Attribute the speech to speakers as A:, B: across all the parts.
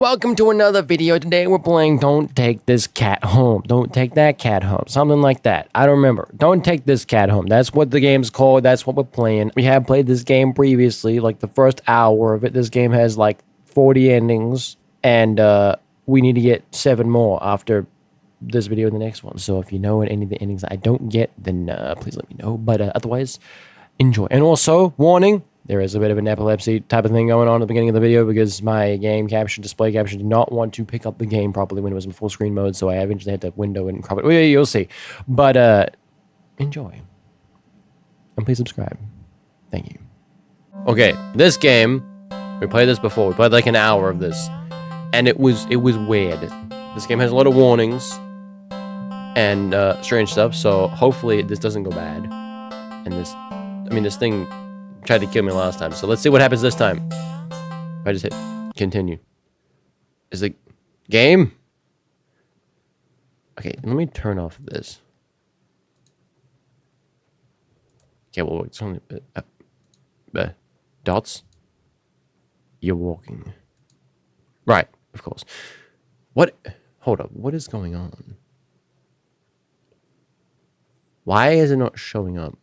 A: Welcome to another video. Today we're playing Don't Take This Cat Home. Don't Take That Cat Home. Something like that. I don't remember. Don't Take This Cat Home. That's what the game's called. That's what we're playing. We have played this game previously, like the first hour of it. This game has like 40 endings, and we need to get 7 more after this video and the next one. So if you know any of the endings I don't get, then please let me know. But otherwise, enjoy. And also, warning, there is a bit of an epilepsy type of thing going on at the beginning of the video because my game capture, display capture, did not want to pick up the game properly when it was in full screen mode, so I eventually had to window it and crop it. Well, you'll see. But enjoy. And please subscribe. Thank you. Okay, this game, we played this before. We played like an hour of this. And it was weird. This game has a lot of warnings and strange stuff, so hopefully this doesn't go bad. And this thing tried to kill me last time, so let's see what happens this time. If I just hit continue. Is the game? Okay, let me turn off this. Okay, well, it's only dots. You're walking. Right, of course. What? Hold up. What is going on? Why is it not showing up?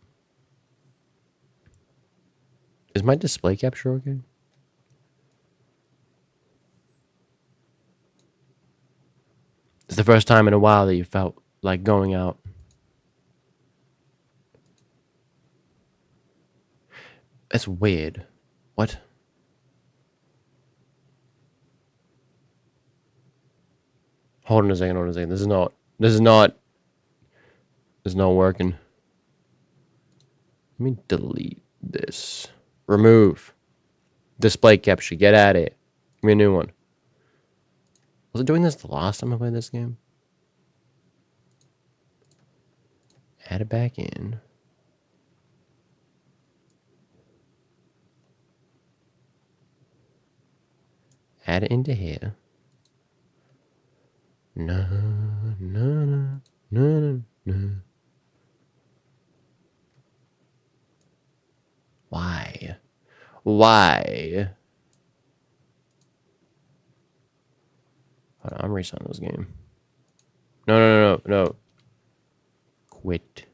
A: Is my display capture okay? It's the first time in a while that you felt like going out. That's weird. What? Hold on a second. This is not working. Let me delete this. Remove. Display capture. Get at it. Give me a new one. Was it doing this the last time I played this game? Add it back in. Add it into here. No. Why? Hold on, I'm restarting this game. No. Quit.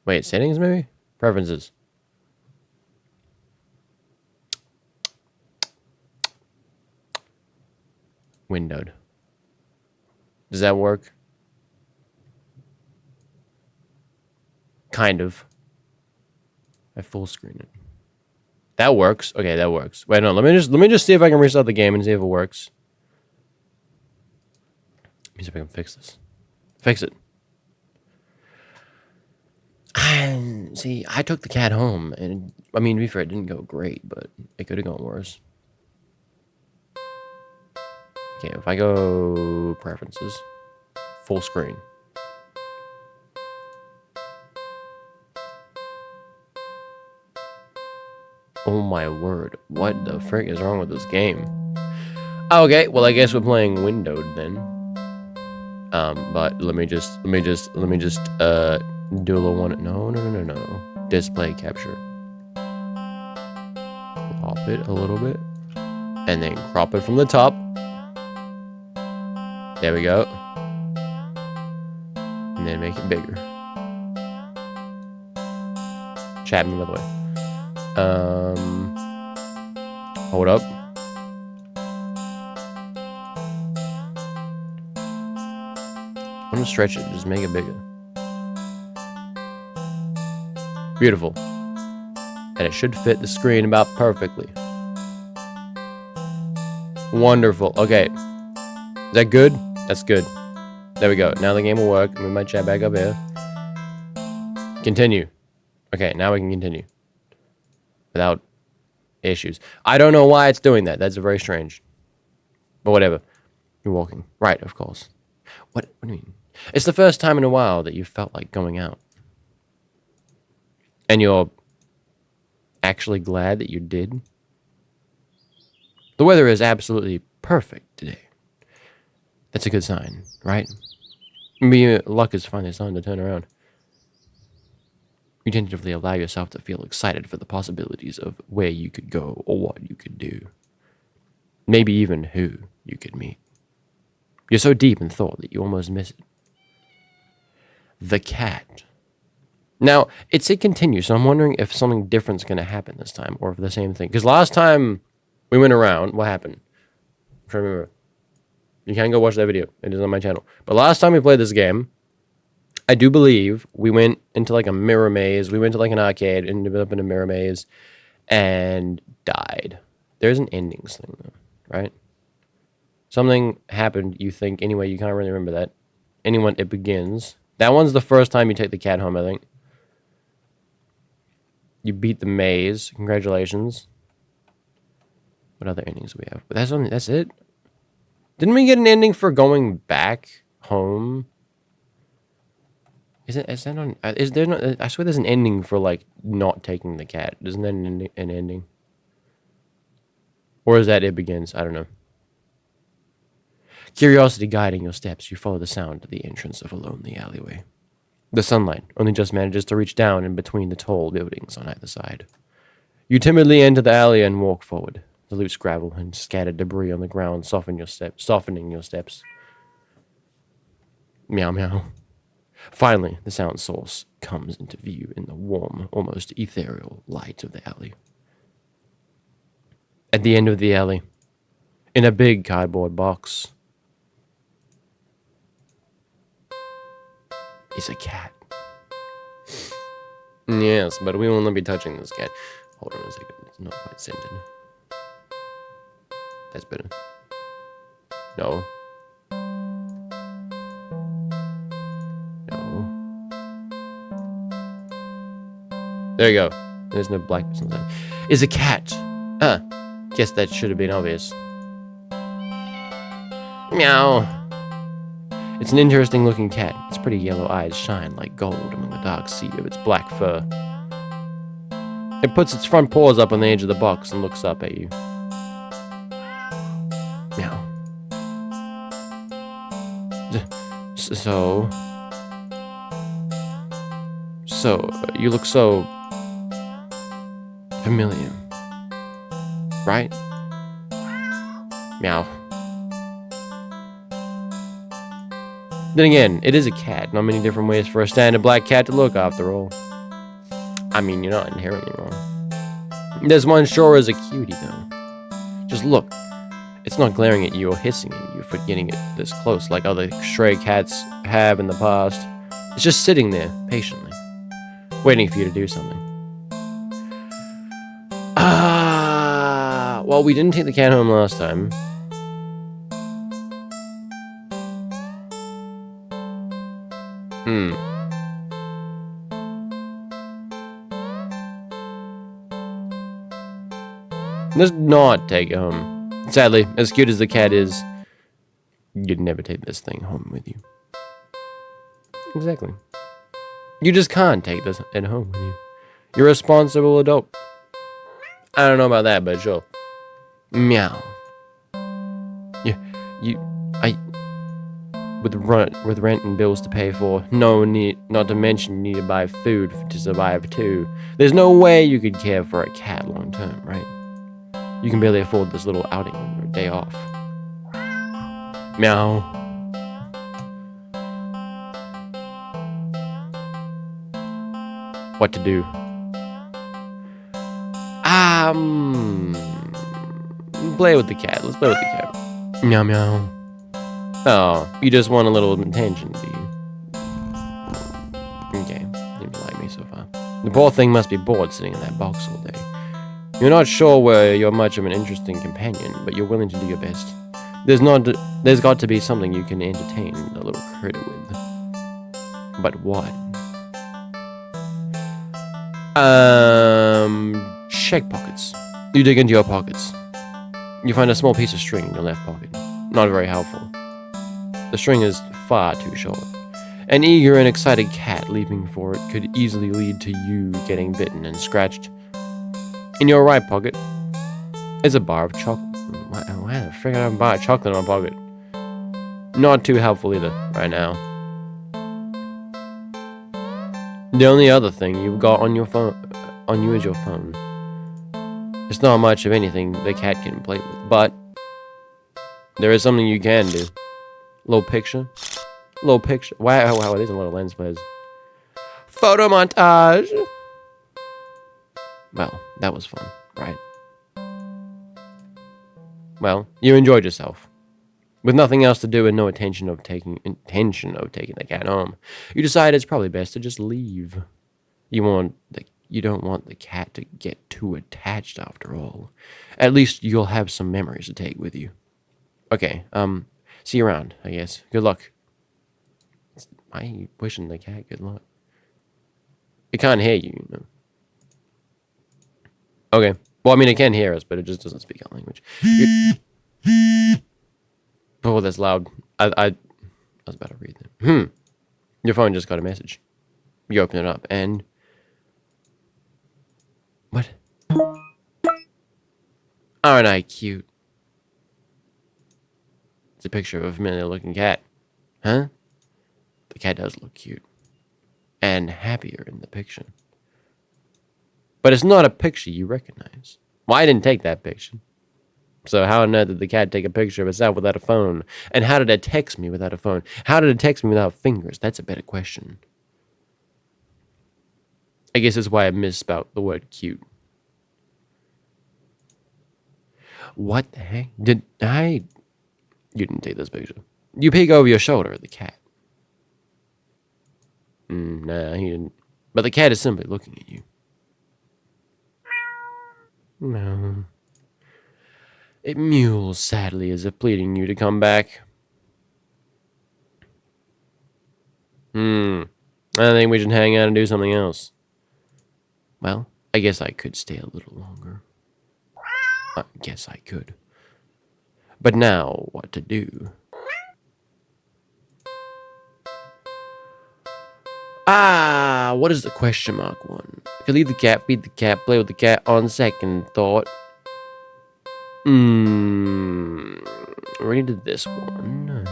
A: Wait, settings maybe? Preferences. Windowed. Does that work? Kind of. I full screen it. That works. Okay, that works. Wait, no, let me just see if I can restart the game and see if it works. Let me see if I can fix this. Fix it. And see, I took the cat home, and I mean, to be fair, it didn't go great, but it could have gone worse. Okay, if I go preferences, full screen. Oh my word, what the frick is wrong with this game? Okay, well I guess we're playing windowed then. But let me just do a little one. No. Display capture. Crop it a little bit. And then crop it from the top. There we go. And then make it bigger. Chat me by the way. Hold up. I'm gonna stretch it, just make it bigger. Beautiful. And it should fit the screen about perfectly. Wonderful. Okay. Is that good? That's good. There we go. Now the game will work. Move my chat back up here. Continue. Okay, now we can continue. Without issues. I don't know why it's doing that. That's very strange. But whatever. You're walking. Right, of course. What do you mean? It's the first time in a while that you felt like going out. And you're actually glad that you did. The weather is absolutely perfect today. That's a good sign, right? Maybe luck is finally starting to turn around. You tentatively allow yourself to feel excited for the possibilities of where you could go or what you could do. Maybe even who you could meet. You're so deep in thought that you almost miss it. The cat. Now, it continues, so I'm wondering if something different's going to happen this time, or if the same thing. Because last time we went around, what happened? I'm trying to remember. You can go watch that video. It is on my channel. But last time we played this game, I do believe we went into like a mirror maze. We went to like an arcade, ended up in a mirror maze, and died. There's an endings thing, though, right? Something happened, you think. Anyway, you can't really remember that. Anyone, it begins. That one's the first time you take the cat home, I think. You beat the maze. Congratulations. What other endings do we have? That's it? Didn't we get an ending for going back home? Is that not... Is there not... I swear there's an ending for, like, not taking the cat. Isn't that an ending? Or is that it begins? I don't know. Curiosity guiding your steps, you follow the sound to the entrance of a lonely alleyway. The sunlight only just manages to reach down in between the tall buildings on either side. You timidly enter the alley and walk forward. The loose gravel and scattered debris on the ground softening your steps. Meow meow. Finally, the sound source comes into view in the warm, almost ethereal light of the alley. At the end of the alley, in a big cardboard box, is a cat. Yes, but we will not be touching this cat. Hold on a second, it's not quite scented. That's better. No. No. There you go. There's no black bits inside. Is a cat. Guess that should have been obvious. Meow. It's an interesting looking cat. Its pretty yellow eyes shine like gold among the dark sea of its black fur. It puts its front paws up on the edge of the box and looks up at you. Meow. So, you look so familiar, right? Meow. Then again, it is a cat. Not many different ways for a standard black cat to look, after all. I mean, you're not inherently wrong. This one sure is a cutie, though. Just look. It's not glaring at you or hissing at you for getting it this close like other stray cats have in the past. It's just sitting there, patiently, waiting for you to do something. Well, we didn't take the cat home last time. Let's not take it home. Sadly, as cute as the cat is, you'd never take this thing home with you. Exactly. You just can't take this at home with you. You're a responsible adult. I don't know about that, but sure. Meow. With rent and bills to pay for, not to mention you need to buy food to survive too. There's no way you could care for a cat long term, right? You can barely afford this little outing on your day off. Meow. What to do? Play with the cat. Let's play with the cat. Meow meow. Oh, you just want a little attention, do you? Okay, you like me so far. The poor thing must be bored sitting in that box all day. You're not sure where you're much of an interesting companion, but you're willing to do your best. There's got to be something you can entertain the little critter with. But what? Check pockets. You dig into your pockets. You find a small piece of string in your left pocket. Not very helpful. The string is far too short. An eager and excited cat leaping for it could easily lead to you getting bitten and scratched. In your right pocket is a bar of chocolate. Why the frick I have a bar of chocolate in my pocket? Not too helpful either, right now. The only other thing you've got on your phone, on you is your phone. It's not much of anything the cat can play with, but There is something you can do. Little picture. Little picture. Wow, there's a lot of lens flares. Photo montage! Well, that was fun, right? Well, you enjoyed yourself. With nothing else to do and no intention of taking the cat home, you decide it's probably best to just leave. You don't want the cat to get too attached after all. At least you'll have some memories to take with you. Okay, see you around, I guess. Good luck. Why are you wishing the cat good luck? It can't hear you, you know. Okay. Well, I mean, it can hear us, but it just doesn't speak our language. Oh, that's loud. I was about to read that. Your phone just got a message. You open it up, and... What? Aren't I cute? It's a picture of a familiar-looking cat. Huh? The cat does look cute. And happier in the picture. But it's not a picture you recognize. Well, I didn't take that picture. So how on earth did the cat take a picture of itself without a phone? And how did it text me without a phone? How did it text me without fingers? That's a better question. I guess that's why I misspelled the word cute. What the heck? You didn't take this picture. You peek over your shoulder at the cat. Nah, he didn't. But the cat is simply looking at you. No. It mews sadly as if pleading you to come back. I think we should hang out and do something else. Well, I guess I could stay a little longer. I guess I could. But now, what to do? What is the question mark one? I could leave the cat, feed the cat, play with the cat on second thought. Ready to this one.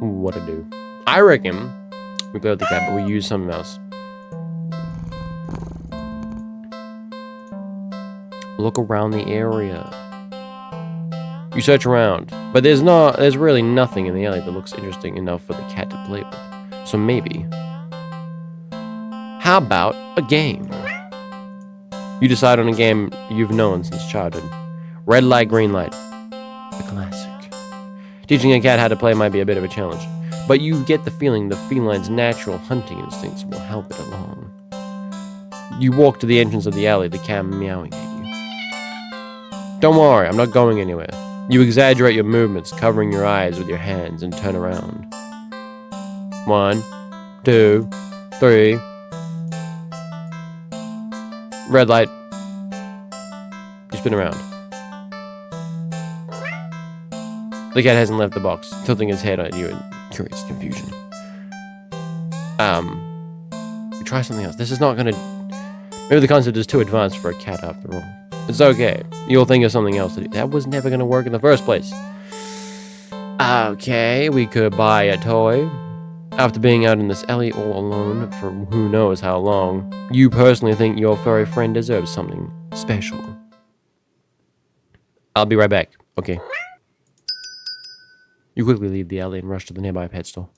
A: What to do? I reckon we play with the cat, but we use something else. Look around the area. You search around, but there's really nothing in the alley that looks interesting enough for the cat to play with. So maybe. How about a game? You decide on a game you've known since childhood. Red light, green light. A classic. Teaching a cat how to play might be a bit of a challenge, but you get the feeling the feline's natural hunting instincts will help it along. You walk to the entrance of the alley, the cat meowing at you. Don't worry, I'm not going anywhere. You exaggerate your movements, covering your eyes with your hands, and turn around. 1, 2, 3. Red light. You spin around. The cat hasn't left the box, tilting his head at you in curious confusion. Try something else. This is not gonna... Maybe the concept is too advanced for a cat after all. It's okay. You'll think of something else to do. That was never gonna work in the first place. Okay, we could buy a toy. After being out in this alley all alone for who knows how long, you personally think your furry friend deserves something special. I'll be right back. Okay. You quickly leave the alley and rush to the nearby pet store.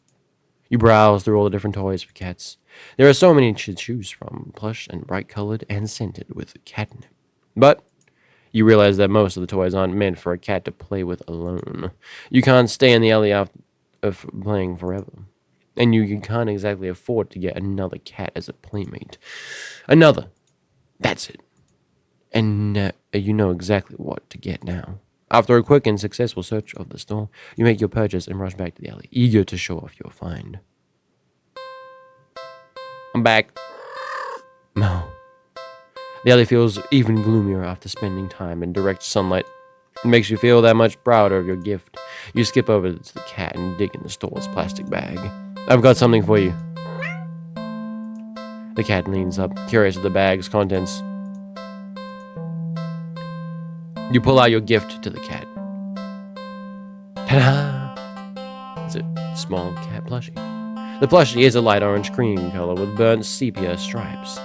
A: You browse through all the different toys for cats. There are so many to choose from, plush and bright-colored and scented with catnip. But you realize that most of the toys aren't meant for a cat to play with alone. You can't stay in the alley of playing forever. And you can't exactly afford to get another cat as a playmate. Another. That's it. And you know exactly what to get now. After a quick and successful search of the store, you make your purchase and rush back to the alley, eager to show off your find. I'm back. No. The alley feels even gloomier after spending time in direct sunlight. It makes you feel that much prouder of your gift. You skip over to the cat and dig in the store's plastic bag. I've got something for you. The cat leans up, curious of the bag's contents. You pull out your gift to the cat. Ta-da! It's a small cat plushie. The plushie is a light orange cream color with burnt sepia stripes,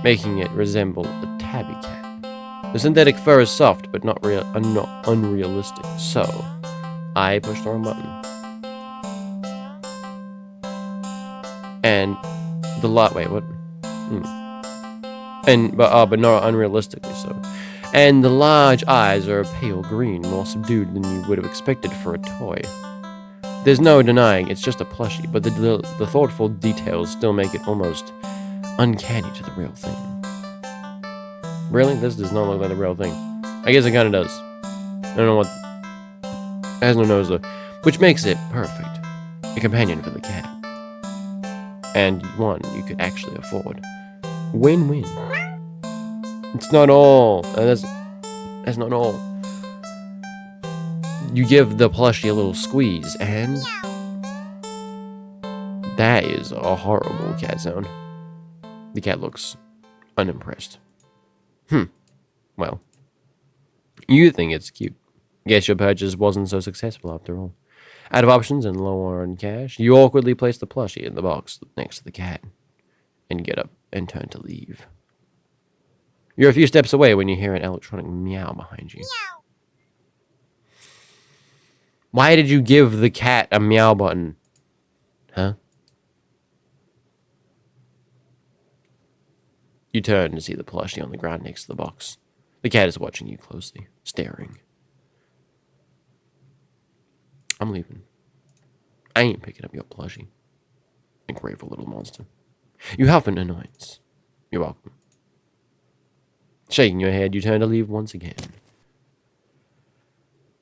A: making it resemble a tabby cat. The synthetic fur is soft, but not unrealistic. So, I pushed the wrong button. And the lot. Wait, what? But not unrealistically so. And the large eyes are a pale green, more subdued than you would have expected for a toy. There's no denying it's just a plushie, but the thoughtful details still make it almost uncanny to the real thing. Really? This does not look like the real thing. I guess it kind of does. I don't know what... It has no nose though. Which makes it perfect. A companion for the cat. And one you could actually afford. Win-win. It's not all. That's not all. You give the plushie a little squeeze, and... That is a horrible cat sound. The cat looks unimpressed. Well. You think it's cute. Guess your purchase wasn't so successful after all. Out of options and lower on cash, you awkwardly place the plushie in the box next to the cat. And get up and turn to leave. You're a few steps away when you hear an electronic meow behind you. Meow. Why did you give the cat a meow button? Huh? You turn to see the plushie on the ground next to the box. The cat is watching you closely, staring. I'm leaving. I ain't picking up your plushie. Ungrateful little monster. You have an annoyance. You're welcome. Shaking your head, you turn to leave once again.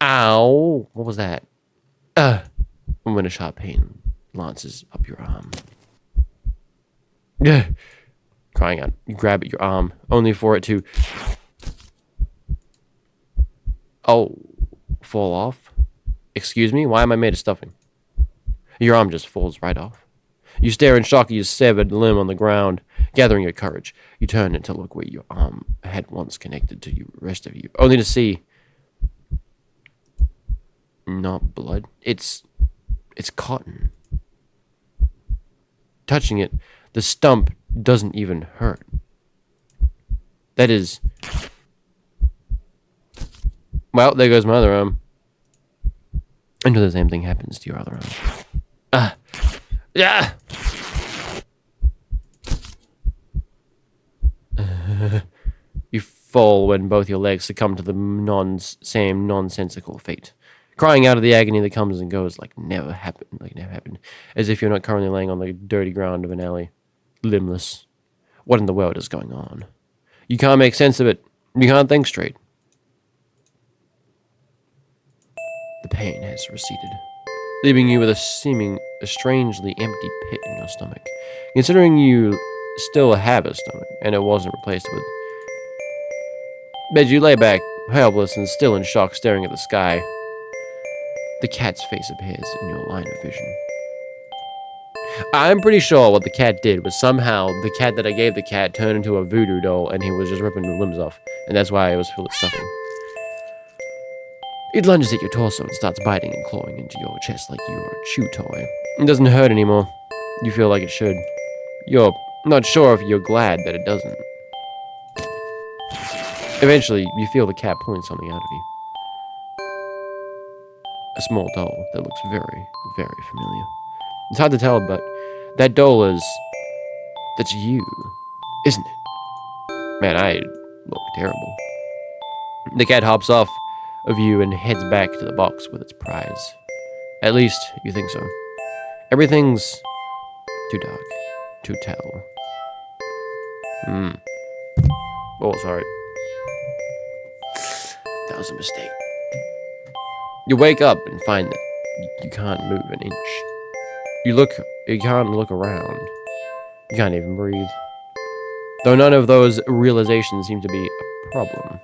A: Ow! What was that? When a sharp pain lances up your arm. Crying out, you grab at your arm, only for it to... Oh, fall off? Excuse me? Why am I made of stuffing? Your arm just falls right off. You stare in shock at your severed limb on the ground. Gathering your courage, you turn and to look where your arm had once connected to the rest of you, only to see... Not blood. It's cotton. Touching it, the stump doesn't even hurt. That is... Well, there goes my other arm. Until the same thing happens to your other arm. Yeah. You fall when both your legs succumb to the same nonsensical fate. Crying out of the agony that comes and goes like never happened, as if you're not currently laying on the dirty ground of an alley, limbless. What in the world is going on? You can't make sense of it. You can't think straight. The pain has receded, leaving you with a strangely empty pit in your stomach. Considering you still have a stomach, and it wasn't replaced with... But you lay back, helpless and still in shock, staring at the sky. The cat's face appears in your line of vision. I'm pretty sure what the cat did was somehow the cat that I gave the cat turned into a voodoo doll, and he was just ripping the limbs off, and that's why it was filled with stuffing. It lunges at your torso and starts biting and clawing into your chest like you're a chew toy. It doesn't hurt anymore. You feel like it should. You're not sure if you're glad that it doesn't. Eventually, you feel the cat pulling something out of you. A small doll that looks very, very familiar. It's hard to tell, but that doll is... That's you, isn't it? Man, I look terrible. The cat hops off of you and heads back to the box with its prize. At least, you think so. Everything's too dark to tell. Oh, sorry. That was a mistake. You wake up and find that you can't move an inch. You can't look around. You can't even breathe. Though none of those realizations seem to be a problem.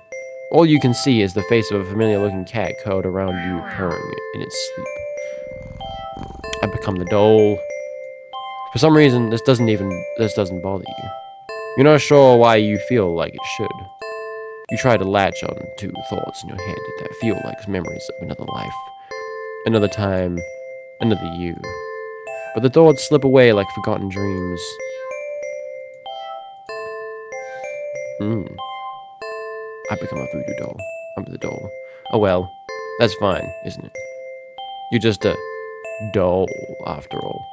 A: All you can see is the face of a familiar-looking cat curled around you, purring in its sleep. I've become the doll. For some reason, this doesn't bother you. You're not sure why you feel like it should. You try to latch on to thoughts in your head that feel like memories of another life, another time, another you. But the thoughts slip away like forgotten dreams. I become a voodoo doll. I'm the doll. Oh well, that's fine, isn't it? You're just a doll, after all.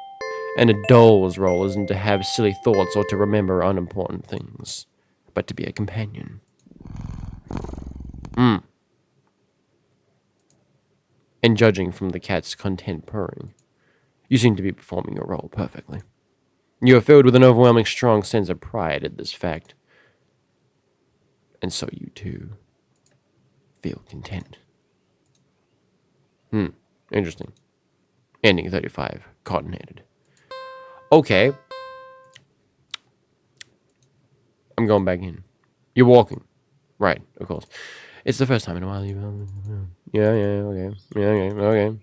A: And a doll's role isn't to have silly thoughts or to remember unimportant things, but to be a companion. And judging from the cat's content purring, you seem to be performing your role perfectly. You are filled with an overwhelming strong sense of pride at this fact. And so you too feel content. Interesting. Ending 35, cotton-headed. Okay. I'm going back in. You're walking. Right, of course. It's the first time in a while you... Yeah, okay. Yeah, okay.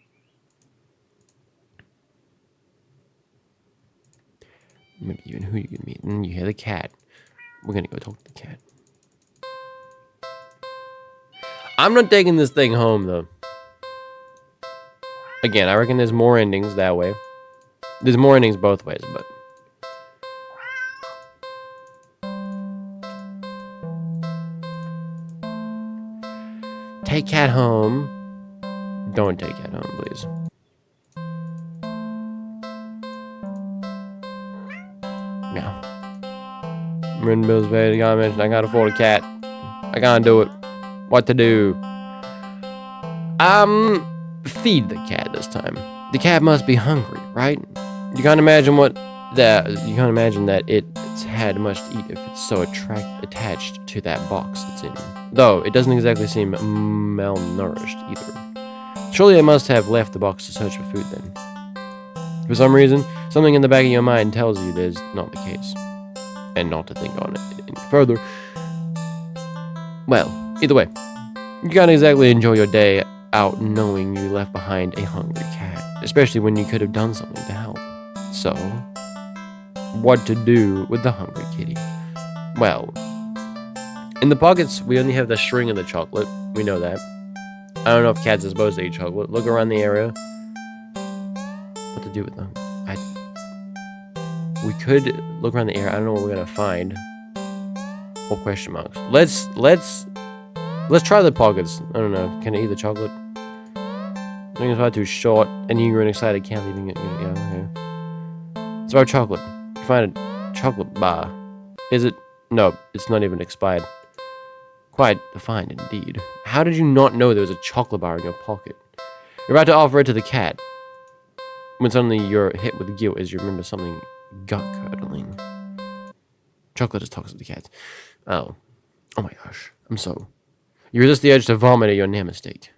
A: Maybe even who you can meet. And you hear the cat. We're gonna go talk to the cat. I'm not taking this thing home, though. Again, I reckon there's more endings that way. There's more endings both ways, but... Take cat home. Don't take cat home, please. Meow. Written bills paid. Gotta mention I can't afford a cat. I can't do it. What to do? Feed the cat this time. The cat must be hungry, right? You can't imagine that it's had much to eat if it's so attached to that box it's in. Though it doesn't exactly seem malnourished either. Surely it must have left the box to search for food then. For some reason, something in the back of your mind tells you there's not the case. And not to think on it any further. Well, either way, you can't exactly enjoy your day out knowing you left behind a hungry cat, especially when you could have done something to help. So, what to do with the hungry kitty? Well, in the pockets, we only have the string of the chocolate. We know that. I don't know if cats are supposed to eat chocolate. Look around the area. What to do with them? We could look around the area. I don't know what we're gonna find. Or question marks. Let's try the pockets. I don't know. Can I eat the chocolate? I think it's probably too short. And eager and excited can't leaving it. Yeah, okay. It's about chocolate. You find a chocolate bar. Is it? No, it's not even expired. Quite defined indeed. How did you not know there was a chocolate bar in your pocket? You're about to offer it to the cat. When suddenly you're hit with guilt as you remember something gut-curdling. Chocolate is toxic to cats. Oh my gosh. You resist the urge to vomit at your near mistake.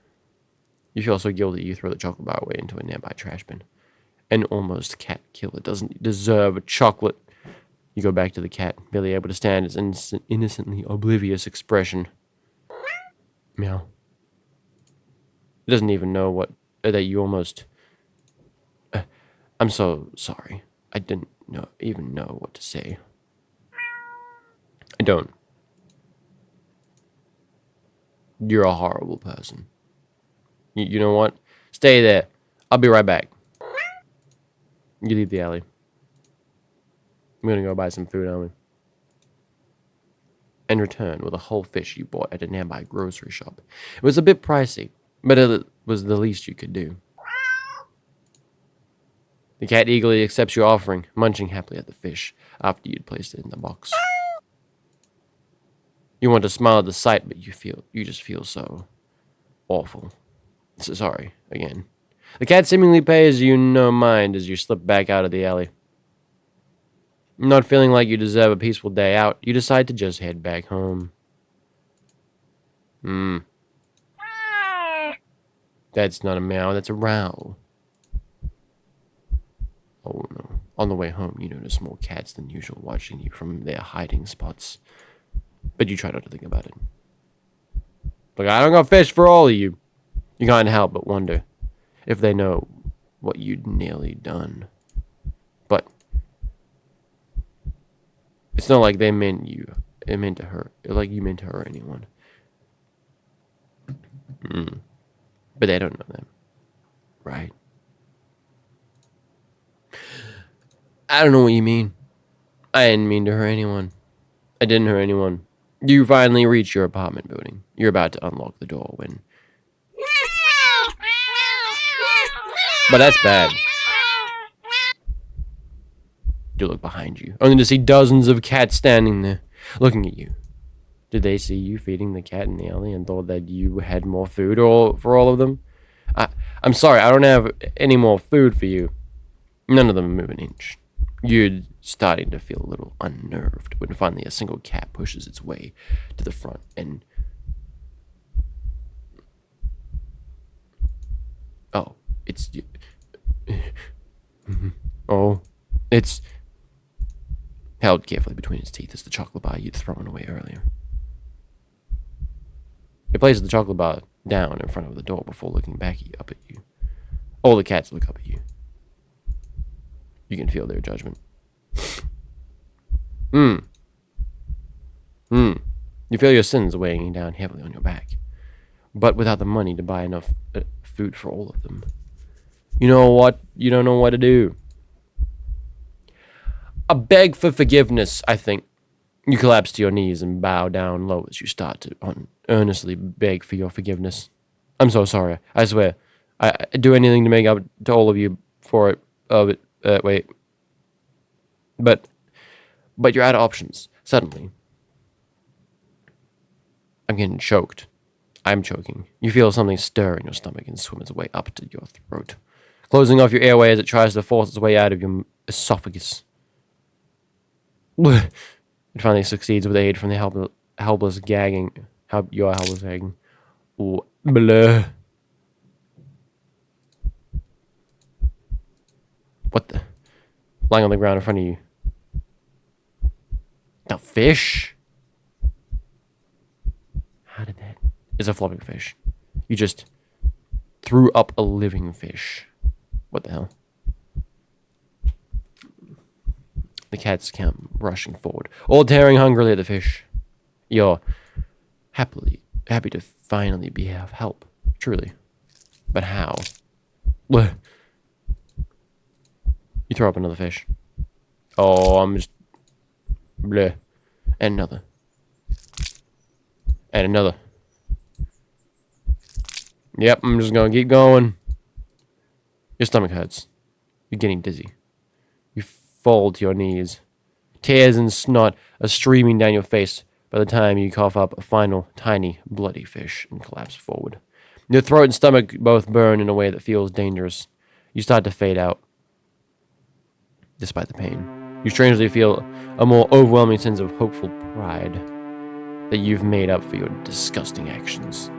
A: You feel so guilty you throw the chocolate bar away into a nearby trash bin. An almost cat killer doesn't deserve a chocolate. You go back to the cat, barely able to stand its innocently oblivious expression. Meow. It doesn't even know that you almost... I'm so sorry. I didn't even know what to say. I don't. You're a horrible person. You know what? Stay there. I'll be right back. You leave the alley. I'm gonna go buy some food, aren't we? And return with a whole fish you bought at a nearby grocery shop. It was a bit pricey, but it was the least you could do. The cat eagerly accepts your offering, munching happily at the fish after you'd placed it in the box. You want to smile at the sight, but you just feel so awful. So sorry, again. The cat seemingly pays you no mind as you slip back out of the alley. Not feeling like you deserve a peaceful day out, you decide to just head back home. That's not a meow, that's a growl. Oh no. On the way home, you notice more cats than usual watching you from their hiding spots. But you try not to think about it. Look, I don't got fish for all of you. You can't help but wonder if they know what you'd nearly done. But it's not like they meant you. It meant to hurt. Like you meant to hurt anyone. But they don't know them. Right? I don't know what you mean. I didn't mean to hurt anyone. I didn't hurt anyone. You finally reach your apartment building. You're about to unlock the door when... But that's bad. You look behind you, only to see dozens of cats standing there, looking at you. Did they see you feeding the cat in the alley and thought that you had more food for all of them? I'm sorry, I don't have any more food for you. None of them move an inch. You're starting to feel a little unnerved when finally a single cat pushes its way to the front and... Oh, it's... Oh, it's... Held carefully between its teeth is the chocolate bar you'd thrown away earlier. It places the chocolate bar down in front of the door before looking back up at you. All the cats look up at you. You can feel their judgment. You feel your sins weighing down heavily on your back, but without the money to buy enough food for all of them. You know what? You don't know what to do. A beg for forgiveness, I think. You collapse to your knees and bow down low as you start to earnestly beg for your forgiveness. I'm so sorry. I swear. I'd do anything to make up to all of you for it. Wait. But you're out of options. Suddenly. I'm getting choked. I'm choking. You feel something stir in your stomach and swim its way up to your throat, closing off your airway as it tries to force its way out of your esophagus. It finally succeeds with aid from the helpless gagging. Your helpless gagging. Ooh, bleh. What the? Lying on the ground in front of you. The fish? How did that? It's a flopping fish. You just threw up a living fish. What the hell? The cats come rushing forward, all tearing hungrily at the fish. You're happy to finally be of help, truly. But how? Bleh. You throw up another fish. Oh, I'm just... Bleh. And another. And another. Yep, I'm just gonna keep going. Your stomach hurts. You're getting dizzy. You fall to your knees. Tears and snot are streaming down your face by the time you cough up a final, tiny, bloody fish and collapse forward. Your throat and stomach both burn in a way that feels dangerous. You start to fade out. Despite the pain, you strangely feel a more overwhelming sense of hopeful pride that you've made up for your disgusting actions.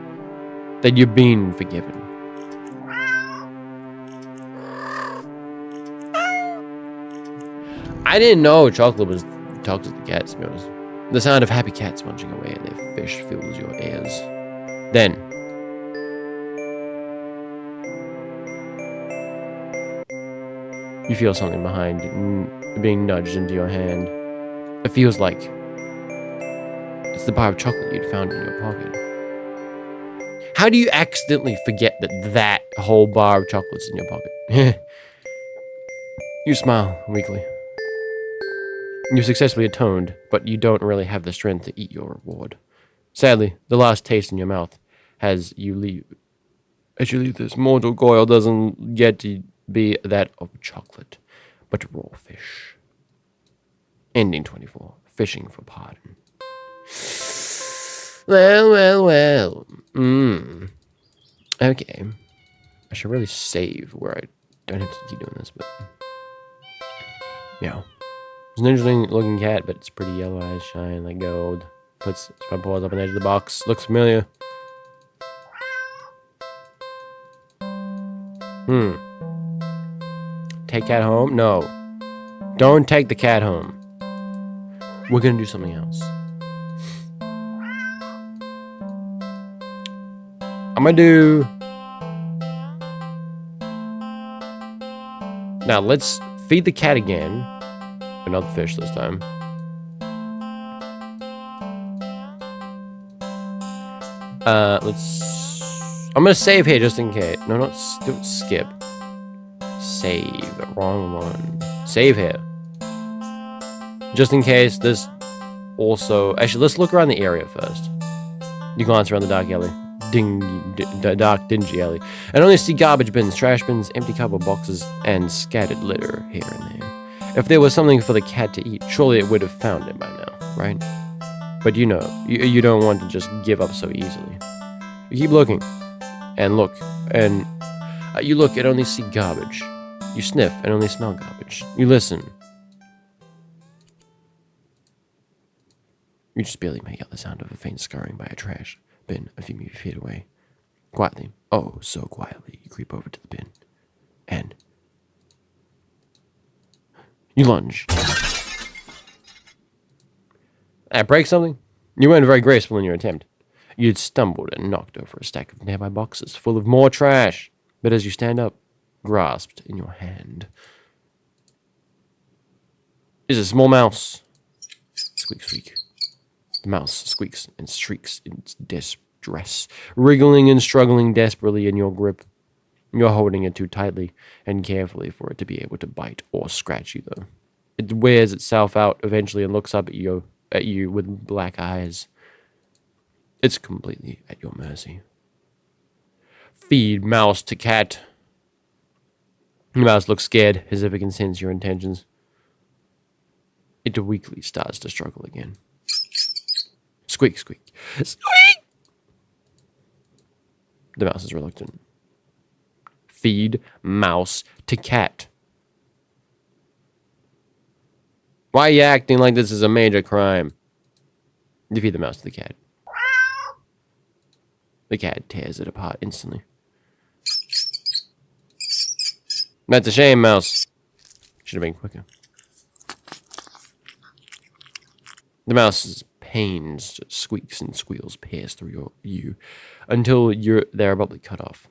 A: That you've been forgiven. I didn't know chocolate was talks to the cats, to be honest. The sound of happy cats munching away at their fish fills your ears. Then, you feel something behind, being nudged into your hand. It feels like it's the bar of chocolate you'd found in your pocket. How do you accidentally forget that whole bar of chocolate's in your pocket? You smile weakly. You've successfully atoned, but you don't really have the strength to eat your reward. Sadly, the last taste in your mouth as you leave this mortal coil doesn't get to be that of chocolate, but raw fish. Ending 24. Fishing for pardon. Well. Okay. I should really save where I don't have to keep doing this, but... Yeah. It's an interesting looking cat, but it's pretty yellow eyes shine like gold. Puts its front paws up on the edge of the box. Looks familiar. Take cat home? No. Don't take the cat home. We're gonna do something else. I'm gonna do... Now, let's feed the cat again. Another fish this time. I'm gonna save here just in case. No, don't skip. Save. Wrong one. Save here. Just in case this also... Actually, let's look around the area first. You glance around the dark alley. Dark, dingy alley. And only see garbage bins, trash bins, empty cardboard boxes, and scattered litter here and there. If there was something for the cat to eat, surely it would have found it by now, right? But you know, you don't want to just give up so easily. You keep looking, and look, and you look and only see garbage. You sniff and only smell garbage. You listen. You just barely make out the sound of a faint scurrying by a trash bin a few feet away. Quietly, oh so quietly, you creep over to the bin, and you lunge. Break something? You weren't very graceful in your attempt. You'd stumbled and knocked over a stack of nearby boxes full of more trash, but as you stand up, grasped in your hand is a small mouse. Squeak, squeak. The mouse squeaks and shrieks in its distress, wriggling and struggling desperately in your grip. You're holding it too tightly and carefully for it to be able to bite or scratch you, though. It wears itself out eventually and looks up at you with black eyes. It's completely at your mercy. Feed mouse to cat. The mouse looks scared, as if it can sense your intentions. It weakly starts to struggle again. Squeak, squeak. Squeak! The mouse is reluctant. Feed mouse to cat. Why are you acting like this is a major crime? You feed the mouse to the cat. The cat tears it apart instantly. That's a shame, mouse. Should have been quicker. The mouse's pains, squeaks and squeals pierce through you until they're abruptly cut off.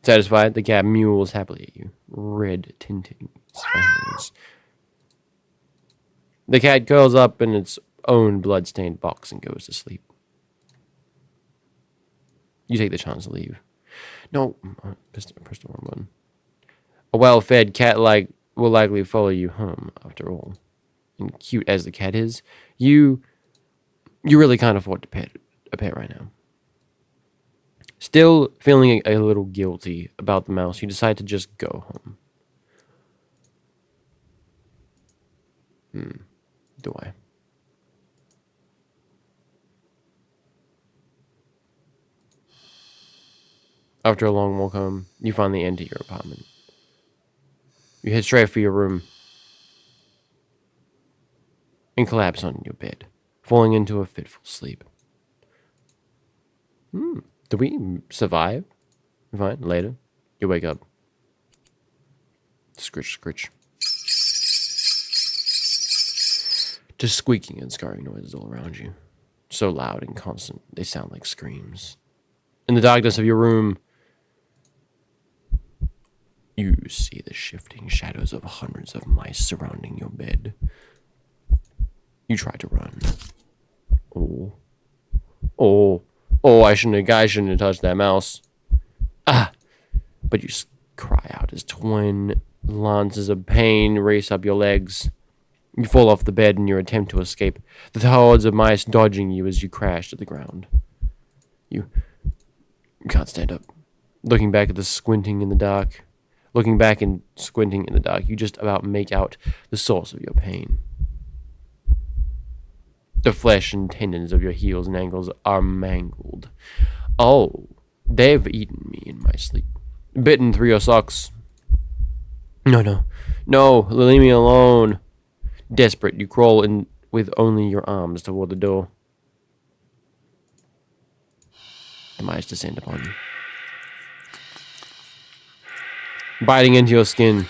A: Satisfied, the cat mewls happily at you, red tinting its fangs. The cat curls up in its own blood-stained box and goes to sleep. You take the chance to leave. No, press the wrong button. A well-fed cat will likely follow you home, after all. And cute as the cat is, you really can't afford to pet a pet right now. Still feeling a little guilty about the mouse, you decide to just go home. Do I? After a long walk home, you finally enter your apartment. You head straight for your room and collapse on your bed, falling into a fitful sleep. Did we survive? Fine, later. You wake up. Scritch, scritch. Just squeaking and scurrying noises all around you. So loud and constant, they sound like screams. In the darkness of your room, you see the shifting shadows of hundreds of mice surrounding your bed. You try to run. I shouldn't have touched that mouse. But you cry out as twin lances of pain race up your legs. You fall off the bed in your attempt to escape, the hordes of mice dodging you as you crash to the ground. You can't stand up. Looking back in the dark, you just about make out the source of your pain. The flesh and tendons of your heels and ankles are mangled. Oh, they've eaten me in my sleep. Bitten through your socks. No, leave me alone. Desperate, you crawl in with only your arms toward the door. The mice descend upon you, biting into your skin.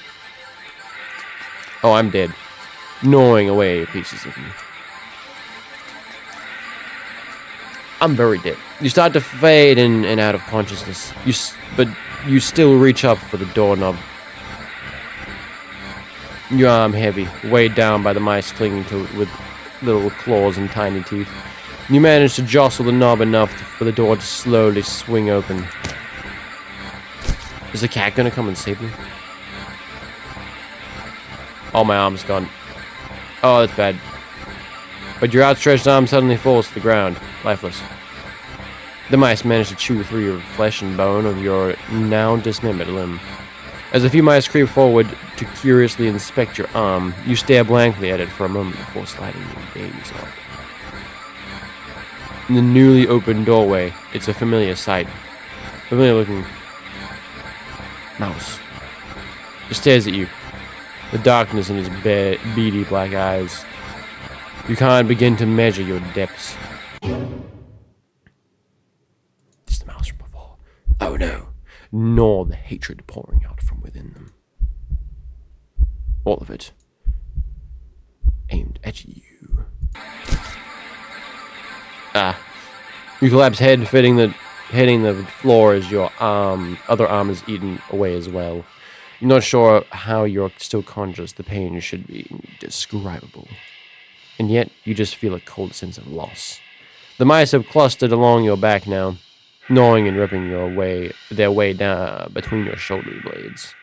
A: Oh, I'm dead. Gnawing away pieces of me. I'm very dead. You start to fade in and out of consciousness. But you still reach up for the doorknob. Your arm heavy, weighed down by the mice clinging to it with little claws and tiny teeth. You manage to jostle the knob enough for the door to slowly swing open. Is the cat gonna come and save me? Oh, my arm's gone. Oh, that's bad. but your outstretched arm suddenly falls to the ground, lifeless. The mice manage to chew through your flesh and bone of your now dismembered limb. As a few mice creep forward to curiously inspect your arm, you stare blankly at it for a moment before sliding your gaze up. In the newly opened doorway, it's a familiar sight. Familiar-looking mouse. He stares at you, the darkness in his beady black eyes. You can't begin to measure your depths. It's the mouse from before. Oh no. Nor the hatred pouring out from within them. All of it aimed at you. You collapse head, hitting the floor as your other arm is eaten away as well. You're not sure how you're still conscious. The pain should be indescribable. And yet, you just feel a cold sense of loss. The mice have clustered along your back now, gnawing and ripping their way down between your shoulder blades,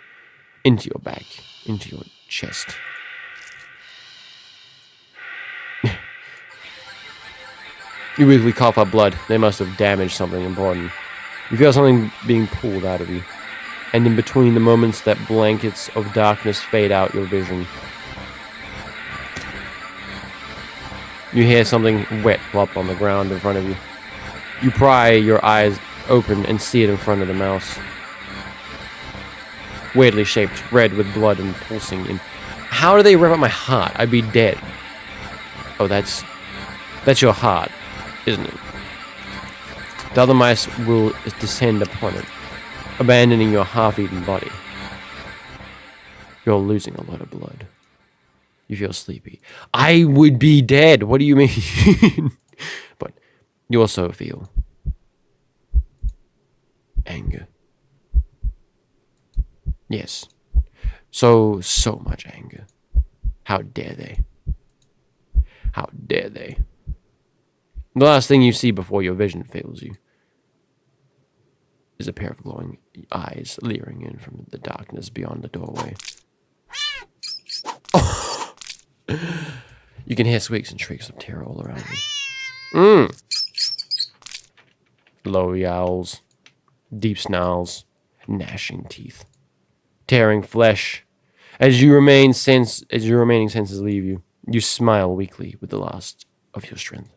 A: into your back, into your chest. You weakly cough up blood. They must have damaged something important. You feel something being pulled out of you. And in between the moments that blankets of darkness fade out your vision, you hear something wet plop on the ground in front of you. You pry your eyes open and see it in front of the mouse. Weirdly shaped, red with blood and pulsing in. How do they rip up my heart? I'd be dead. Oh, that's your heart, isn't it? The other mice will descend upon it, abandoning your half-eaten body. You're losing a lot of blood. You feel sleepy. I would be dead. What do you mean? But you also feel anger. Yes. So much anger. How dare they? How dare they? The last thing you see before your vision fails you is a pair of glowing eyes leering in from the darkness beyond the doorway. Oh. You can hear squeaks and shrieks of terror all around you. Low yowls, deep snarls, gnashing teeth, tearing flesh. As your remaining senses leave you, you smile weakly with the last of your strength.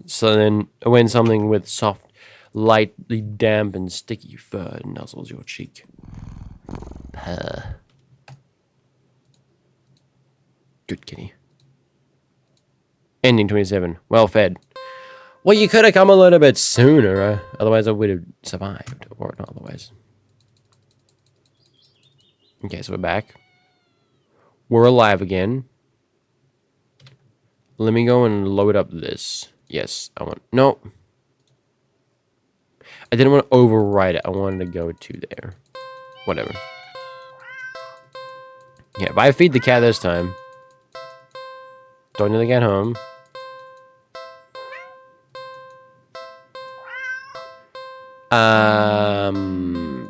A: So then, when something with soft, lightly damp and sticky fur nuzzles your cheek. Purr. Good kitty. Ending 27. Well fed. Well, you could have come a little bit sooner, otherwise I would have survived, or not otherwise. Okay, so we're back. We're alive again. Let me go and load up this. Yes, no. I didn't want to override it. I wanted to go to there. Whatever. Yeah, if I feed the cat this time. Don't need to get home.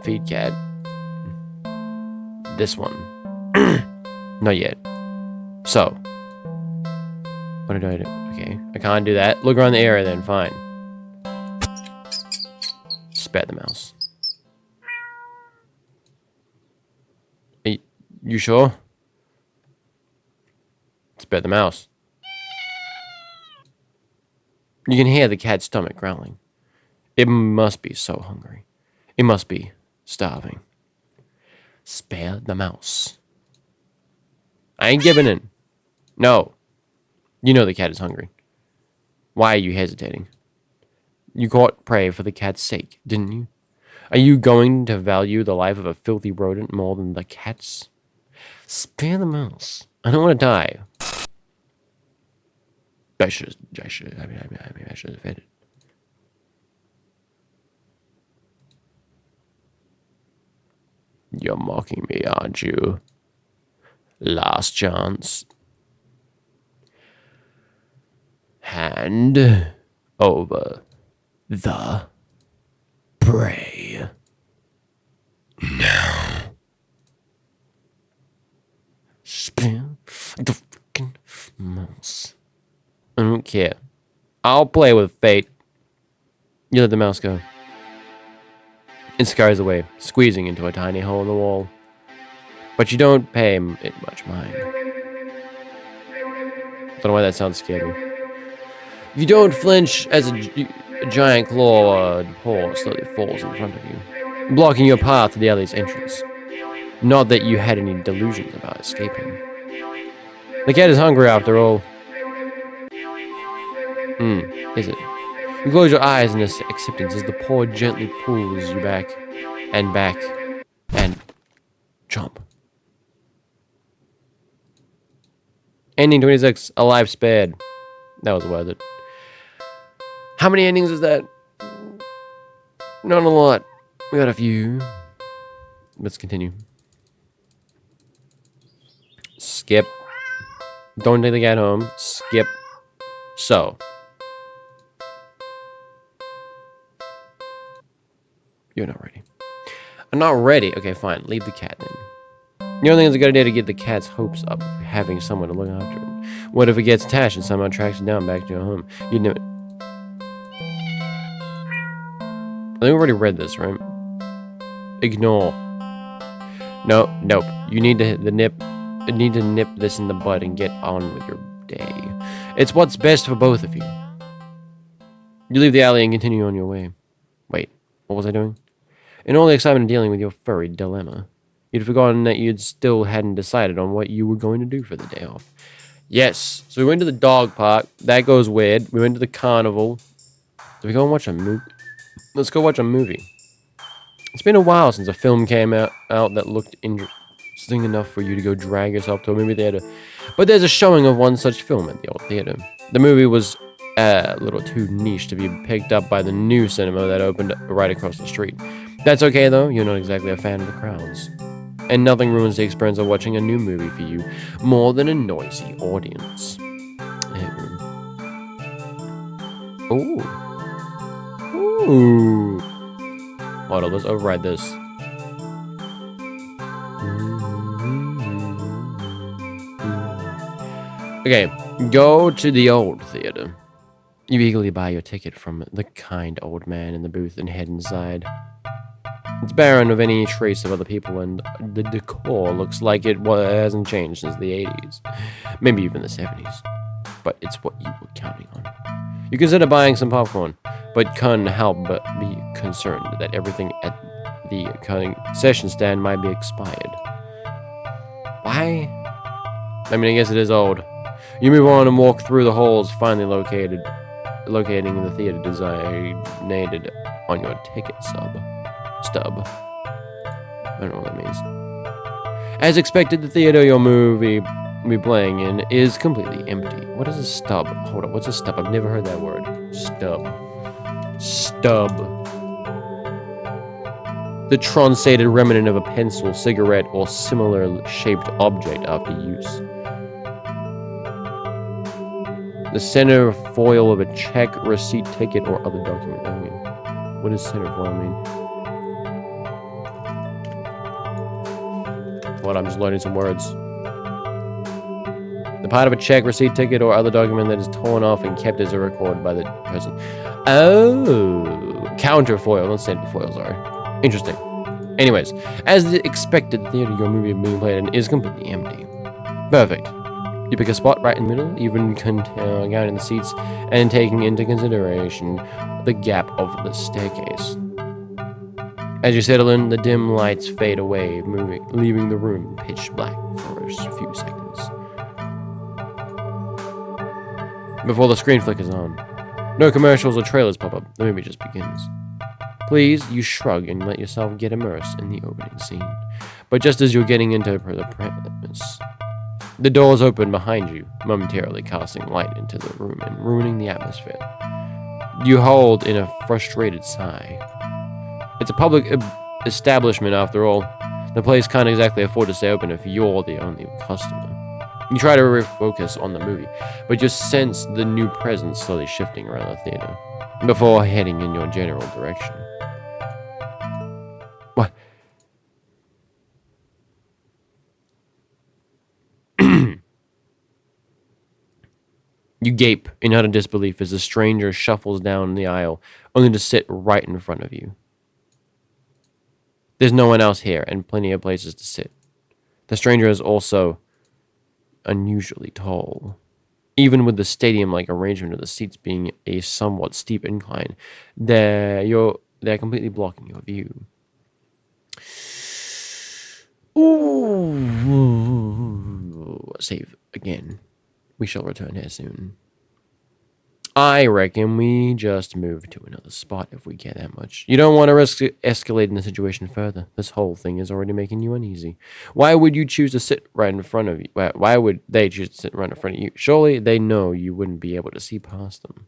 A: Feed cat. This one. Not yet. So. What do I do? Okay, I can't do that. Look around the area then, fine. Spat the mouse. You sure? Spat the mouse. You can hear the cat's stomach growling. It must be so hungry. It must be starving. Spare the mouse. I ain't giving in. No. You know the cat is hungry. Why are you hesitating? You caught prey for the cat's sake, didn't you? Are you going to value the life of a filthy rodent more than the cat's? Spare the mouse. I don't want to die. I should have fed it. You're mocking me, aren't you? Last chance. Hand over the prey. Now. Spare the fucking mouse. care. I'll play with fate. You let the mouse go. It scurries away, squeezing into a tiny hole in the wall. But you don't pay it much mind. Don't know why that sounds scary. You don't flinch as a giant clawed paw slowly falls in front of you, blocking your path to the alley's entrance. Not that you had any delusions about escaping. The cat is hungry after all. Is it? You close your eyes in acceptance as the paw gently pulls you back, and jump. Ending 26, a life spared. That was worth it. How many endings is that? Not a lot. We got a few. Let's continue. Skip. Don't take the cat home. Skip. So. You're not ready. I'm not ready. Okay, fine. Leave the cat then. You don't think it's a good idea to get the cat's hopes up of having someone to look after him? What if it gets attached and somehow tracks you down back to your home? You'd never... I think we already read this, right? Ignore. No, nope. You need to nip this in the bud and get on with your day. It's what's best for both of you. You leave the alley and continue on your way. Wait, what was I doing? In all the excitement of dealing with your furry dilemma, you'd forgotten that you still hadn't decided on what you were going to do for the day off. Yes, so we went to the dog park. That goes weird. We went to the carnival. Did we go and watch a movie? Let's go watch a movie. It's been a while since a film came out that looked interesting enough for you to go drag yourself to a movie theater. But there's a showing of one such film at the old theater. The movie was a little too niche to be picked up by the new cinema that opened right across the street. That's okay though, you're not exactly a fan of the crowds. And nothing ruins the experience of watching a new movie for you more than a noisy audience. Ooh. Ooh. Hold on, let's override this. Okay, go to the old theater. You eagerly buy your ticket from the kind old man in the booth and head inside. It's barren of any trace of other people, and the decor looks like it hasn't changed since the 80s. Maybe even the 70s. But it's what you were counting on. You consider buying some popcorn, but can't help but be concerned that everything at the concession stand might be expired. Why? I mean, I guess it is old. You move on and walk through the halls, finally locating the theater designated on your ticket stub. I don't know what that means. As expected, the theater your movie will be playing in is completely empty. What is a stub? Hold up, what's a stub? I've never heard that word. Stub. The truncated remnant of a pencil, cigarette, or similar shaped object after use. The center foil of a check, receipt, ticket, or other document. I mean, what does center foil mean? What, I'm just learning some words. The part of a check, receipt, ticket, or other document that is torn off and kept as a record by the person. Oh, counterfoil. Let's say the foils are. Interesting. Anyways, as expected, the theater your movie being played in is completely empty. Perfect. You pick a spot right in the middle, even counting the seats and taking into consideration the gap of the staircase. As you settle in, the dim lights fade away, leaving the room pitch black for a few seconds. Before the screen flickers on, no commercials or trailers pop up, the movie just begins. Please, you shrug and let yourself get immersed in the opening scene. But just as you're getting into the premise, the doors open behind you, momentarily casting light into the room and ruining the atmosphere. You hold in a frustrated sigh. It's a public establishment after all. The place can't exactly afford to stay open if you're the only customer. You try to refocus on the movie, but you sense the new presence slowly shifting around the theater, before heading in your general direction. What? You gape in utter disbelief as the stranger shuffles down the aisle, only to sit right in front of you. There's no one else here, and plenty of places to sit. The stranger is also unusually tall. Even with the stadium-like arrangement of the seats being a somewhat steep incline, they're completely blocking your view. Ooh, save again. We shall return here soon. I reckon we just move to another spot if we care that much. You don't want to risk escalating the situation further. This whole thing is already making you uneasy. Why would you choose to sit right in front of you? Why would they choose to sit right in front of you? Surely they know you wouldn't be able to see past them.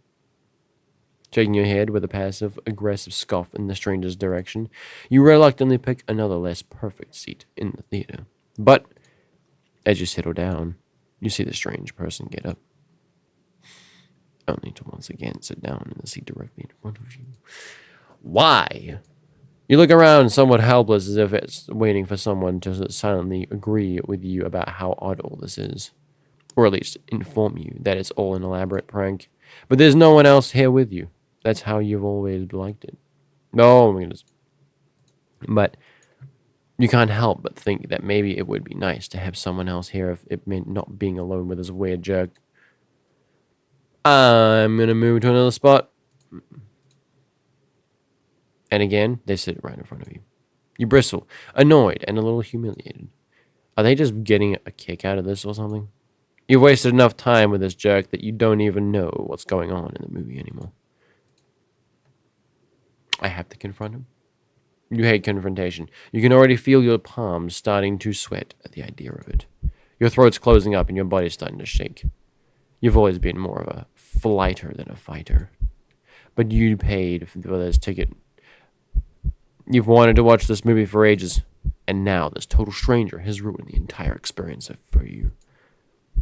A: Shaking your head with a passive-aggressive scoff in the stranger's direction, you reluctantly pick another less perfect seat in the theater. But as you settle down, you see the strange person get up, only to once again sit down in the seat directly in front of you. Why? You look around somewhat helpless, as if it's waiting for someone to silently agree with you about how odd all this is. Or at least inform you that it's all an elaborate prank. But there's no one else here with you. That's how you've always liked it. No, my goodness. But you can't help but think that maybe it would be nice to have someone else here if it meant not being alone with this weird jerk. I'm going to move to another spot. And again, they sit right in front of you. You bristle, annoyed and a little humiliated. Are they just getting a kick out of this or something? You've wasted enough time with this jerk that you don't even know what's going on in the movie anymore. I have to confront him. You hate confrontation. You can already feel your palms starting to sweat at the idea of it. Your throat's closing up and your body's starting to shake. You've always been more of a flighter than a fighter. But you paid for this ticket. You've wanted to watch this movie for ages, and now this total stranger has ruined the entire experience for you.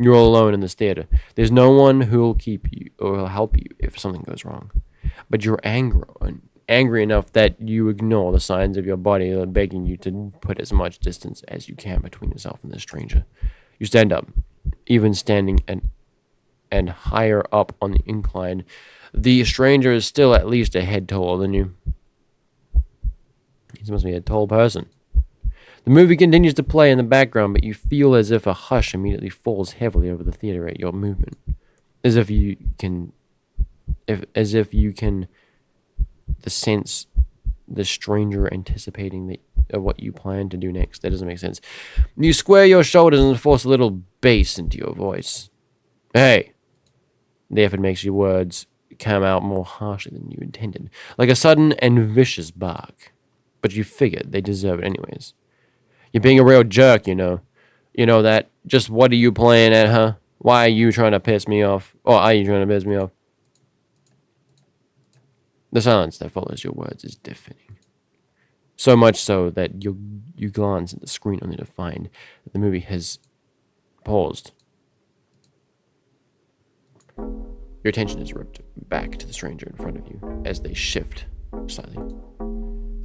A: You're all alone in this theater. There's no one who'll keep you or will help you if something goes wrong. But you're angry enough that you ignore the signs of your body that are begging you to put as much distance as you can between yourself and this stranger. You stand up, even standing and higher up on the incline. The stranger is still at least a head taller than you. He must be a tall person. The movie continues to play in the background, but you feel as if a hush immediately falls heavily over the theater at your movement. As if you can sense the stranger anticipating what you plan to do next. That doesn't make sense. You square your shoulders and force a little bass into your voice. Hey! The effort makes your words come out more harshly than you intended, like a sudden and vicious bark. But you figured they deserve it anyways. You're being a real jerk, you know. You know that. Just what are you playing at, huh? Why are you trying to piss me off? Or are you trying to piss me off? The silence that follows your words is deafening. So much so that you glance at the screen only to find that the movie has paused. Your attention is ripped back to the stranger in front of you as they shift slightly.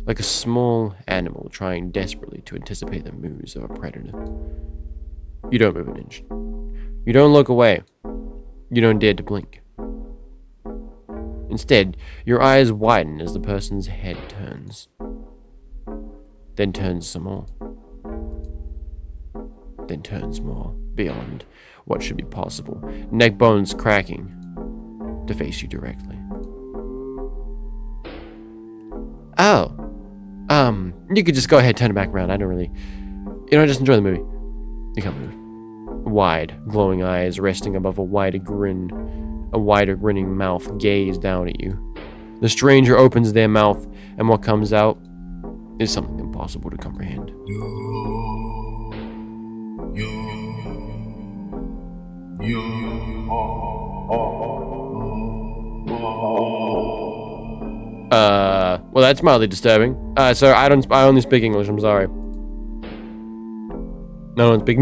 A: Like a small animal trying desperately to anticipate the moves of a predator. You don't move an inch. You don't look away. You don't dare to blink. Instead, your eyes widen as the person's head turns. Then turns some more. Then turns more, beyond what should be possible, neck bones cracking, to face you directly. Oh. You could just go ahead, turn it back around. I don't really... just enjoy the movie. You can't move. Wide, glowing eyes resting above a wider grinning mouth gaze down at you. The stranger opens their mouth, and what comes out is something impossible to comprehend. Well, that's mildly disturbing. Sir, I only speak English, I'm sorry. No one speaks.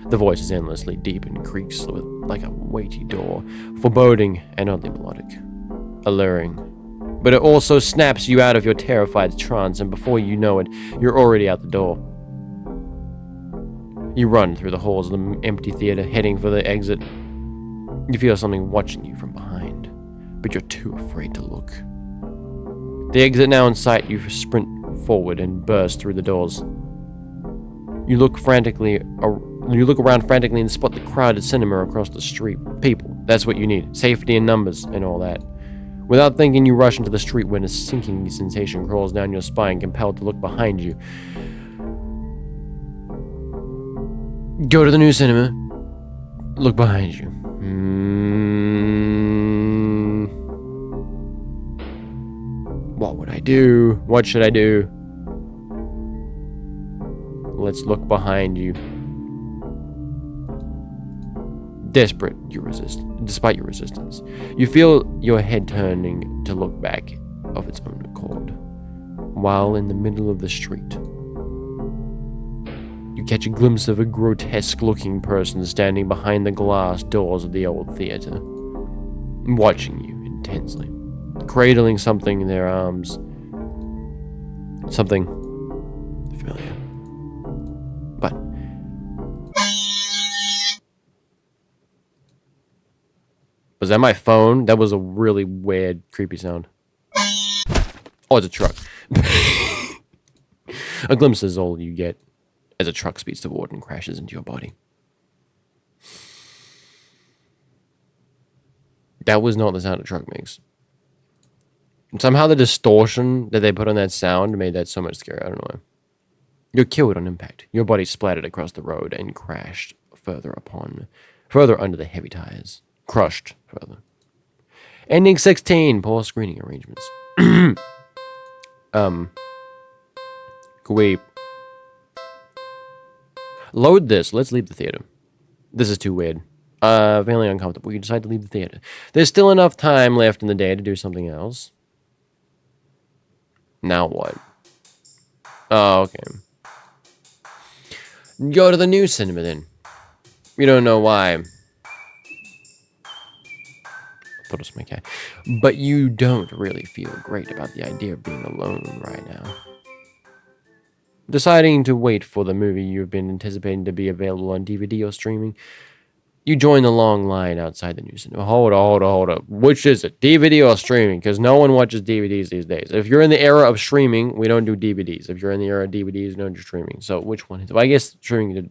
A: The voice is endlessly deep and creaks like a weighty door, foreboding and oddly melodic, alluring. But it also snaps you out of your terrified trance, and before you know it, you're already out the door. You run through the halls of the empty theater, heading for the exit. You feel something watching you from behind, but you're too afraid to look. The exit now in sight, you sprint forward and burst through the doors. You look around frantically and spot the crowded cinema across the street. People, that's what you need. Safety in numbers and all that. Without thinking, you rush into the street when a sinking sensation crawls down your spine, compelled to look behind you. Go to the new cinema. Look behind you. What would I do? What should I do? Let's look behind you. Desperate, you resist. Despite your resistance, you feel your head turning to look back of its own accord. While in the middle of the street, you catch a glimpse of a grotesque-looking person standing behind the glass doors of the old theater, watching you intensely, cradling something in their arms. Something familiar. But was that my phone? That was a really weird, creepy sound. Oh, it's a truck. A glimpse is all you get as a truck speeds toward and crashes into your body. That was not the sound a truck makes. Somehow the distortion that they put on that sound made that so much scarier. I don't know why. You're killed on impact. Your body splattered across the road and crashed further under the heavy tires. Crushed further. Ending 16. Poor screening arrangements. Can we load this? Let's leave the theater. This is too weird. Feeling uncomfortable. You decide to leave the theater. There's still enough time left in the day to do something else. Now what? Oh, okay. Go to the new cinema then. You don't know why. Put us my cat. But you don't really feel great about the idea of being alone right now. Deciding to wait for the movie you've been anticipating to be available on DVD or streaming, you join the long line outside the new cinema. Hold up. Which is it? DVD or streaming? Because no one watches DVDs these days. If you're in the era of streaming, we don't do DVDs. If you're in the era of DVDs, we don't do streaming. So which one is it? Well, I guess streaming did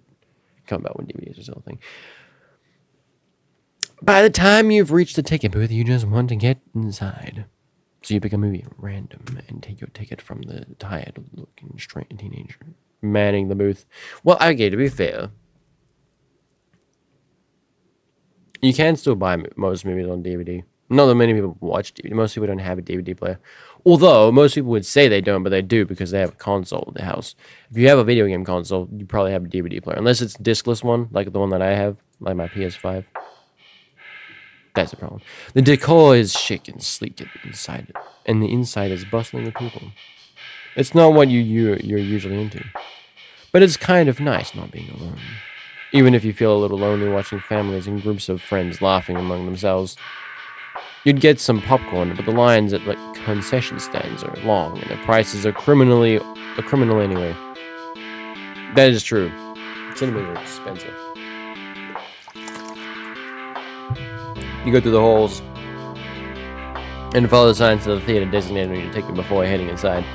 A: come about when DVDs are still a thing. By the time you've reached the ticket booth, you just want to get inside. So you pick a movie at random and take your ticket from the tired-looking straight teenager manning the booth. Well, okay, to be fair, you can still buy most movies on DVD. Not that many people watch DVD. Most people don't have a DVD player. Although, most people would say they don't, but they do because they have a console in the house. If you have a video game console, you probably have a DVD player. Unless it's a discless one, like the one that I have, like my PS5. That's the problem. The decor is chic and sleek inside, and the inside is bustling with people. It's not what you're usually into. But it's kind of nice not being alone. Even if you feel a little lonely watching families and groups of friends laughing among themselves. You'd get some popcorn, but the lines at concession stands are long, and the prices are criminal anyway. That is true. Cinemas are expensive. You go through the halls and follow the signs to the theater designated on your ticket before heading inside.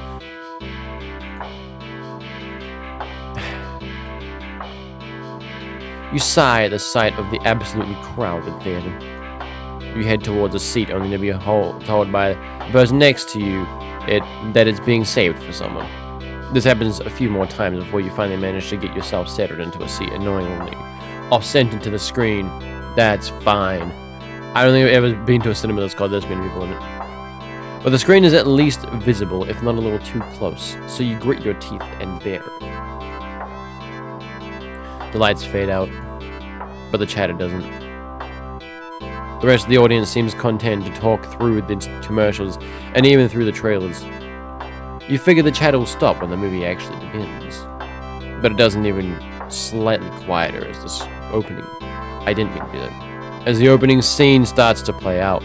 A: You sigh at the sight of the absolutely crowded theater. You head towards a seat only to be told by the person next to you that it's being saved for someone. This happens a few more times before you finally manage to get yourself settled into a seat, annoyingly off-sent into the screen. That's fine. I don't think I've ever been to a cinema that's got this many people in it. But the screen is at least visible, if not a little too close, so you grit your teeth and bear it. The lights fade out, but the chatter doesn't. The rest of the audience seems content to talk through the commercials and even through the trailers. You figure the chatter will stop when the movie actually begins. But it doesn't even slightly quieter as this opening. I didn't mean to do that. As the opening scene starts to play out.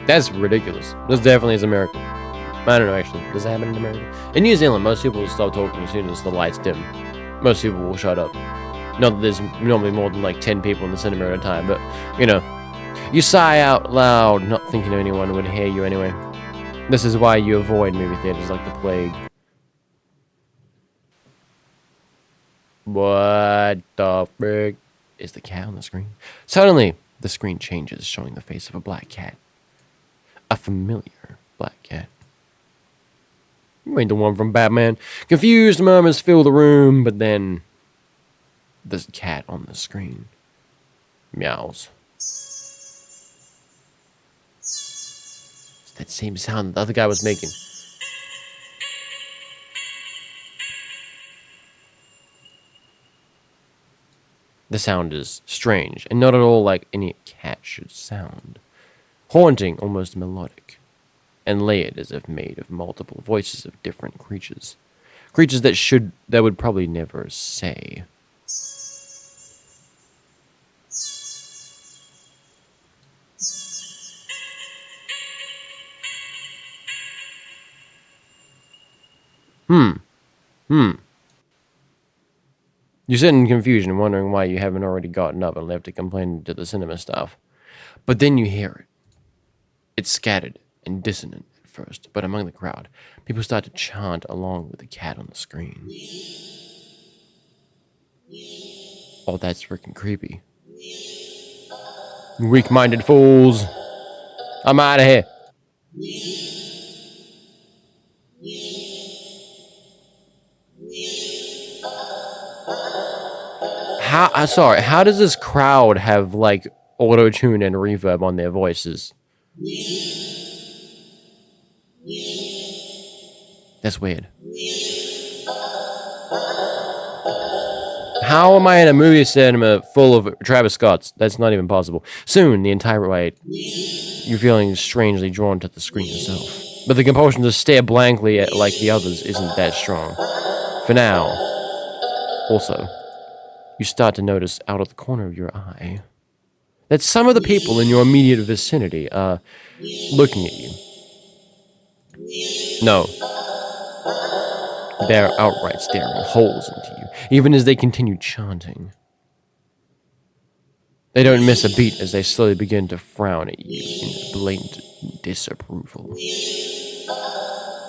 A: That's ridiculous. This definitely is American. I don't know, actually. Does it happen in America? In New Zealand, most people will stop talking as soon as the lights dim. Most people will shut up. Not that there's normally more than 10 people in the cinema at a time, but, you know, You sigh out loud, not thinking anyone would hear you anyway. This is why you avoid movie theaters like the plague. What the frick? Is the cat on the screen? Suddenly, the screen changes, showing the face of a black cat. A familiar black cat. You ain't the one from Batman. Confused murmurs fill the room, but then the cat on the screen meows. It's that same sound the other guy was making. The sound is strange, and not at all like any cat should sound. Haunting, almost melodic, and layered as if made of multiple voices of different creatures. Creatures that would probably never say. You sit in confusion, wondering why you haven't already gotten up and left to complain to the cinema staff. But then you hear it. It's scattered and dissonant at first, but among the crowd, people start to chant along with the cat on the screen. Oh, that's freaking creepy. Weak-minded fools. I'm out of here. How does this crowd have, like, auto-tune and reverb on their voices? That's weird. How am I in a movie cinema full of Travis Scotts? That's not even possible. Soon, the entire way, you're feeling strangely drawn to the screen yourself. But the compulsion to stare blankly at like the others isn't that strong. For now. Also, you start to notice out of the corner of your eye that some of the people in your immediate vicinity are looking at you. No. They're outright staring holes into you, even as they continue chanting. They don't miss a beat as they slowly begin to frown at you in blatant disapproval.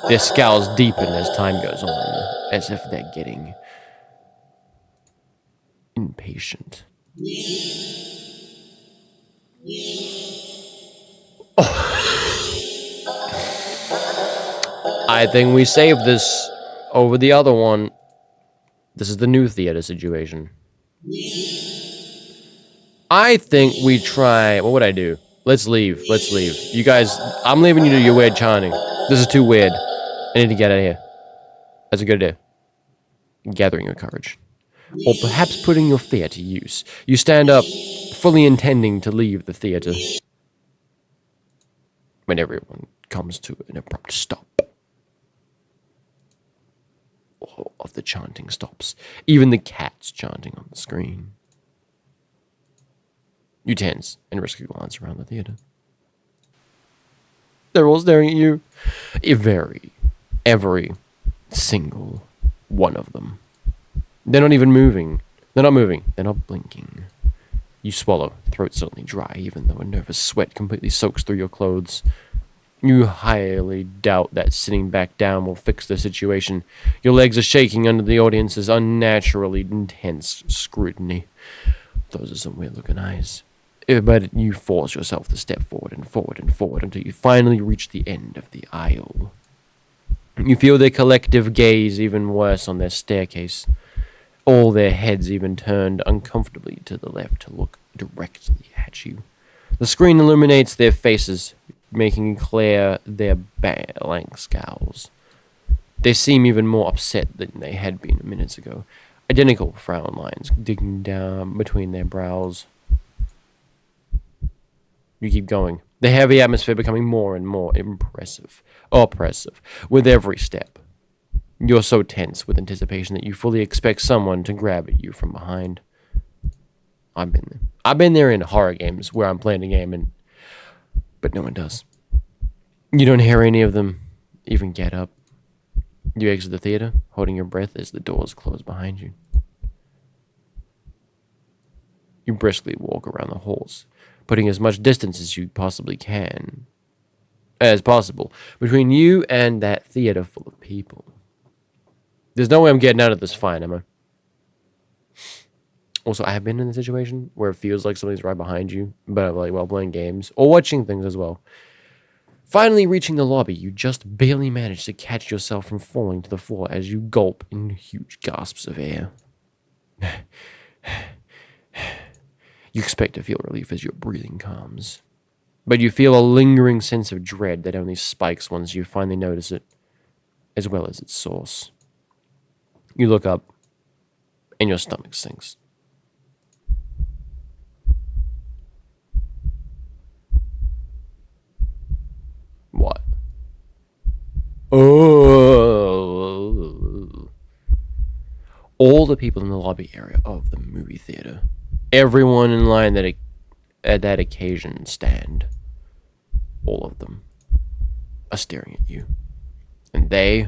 A: Their scowls deepen as time goes on, as if they're getting impatient. I think we saved this over the other one. This is the new theater situation. I think we try... What would I do? Let's leave. Let's leave. You guys... I'm leaving you to your weird chanting. This is too weird. I need to get out of here. That's a good idea. Gathering your courage. Or perhaps putting your fear to use. You stand up, fully intending to leave the theater. When everyone comes to an abrupt stop. All of the chanting stops. Even the cat's chanting on the screen. You tense and risk a glance around the theater. They're all staring at you. Every single one of them. They're not even moving. They're not moving. They're not blinking. You swallow, throat suddenly dry, even though a nervous sweat completely soaks through your clothes. You highly doubt that sitting back down will fix the situation. Your legs are shaking under the audience's unnaturally intense scrutiny. Those are some weird-looking eyes. But you force yourself to step forward and forward and forward until you finally reach the end of the aisle. You feel their collective gaze even worse on their staircase. All their heads even turned uncomfortably to the left to look directly at you. The screen illuminates their faces, making clear their blank scowls. They seem even more upset than they had been minutes ago. Identical frown lines digging down between their brows. You keep going. The heavy atmosphere becoming more and more oppressive, with every step. You're so tense with anticipation that you fully expect someone to grab at you from behind. I've been there. I've been there in horror games where I'm playing a game but no one does. You don't hear any of them even get up. You exit the theater, holding your breath as the doors close behind you. You briskly walk around the halls, putting as much distance as you possibly can, as possible, between you and that theater full of people. There's no way I'm getting out of this fine, am I? Also, I have been in a situation where it feels like something's right behind you, but like while playing games or watching things as well. Finally reaching the lobby, you just barely manage to catch yourself from falling to the floor as you gulp in huge gasps of air. You expect to feel relief as your breathing calms, but you feel a lingering sense of dread that only spikes once you finally notice it, as well as its source. You look up, and your stomach sinks. What? Oh. All the people in the lobby area of the movie theater, everyone in line at that occasion stand, all of them are staring at you. And they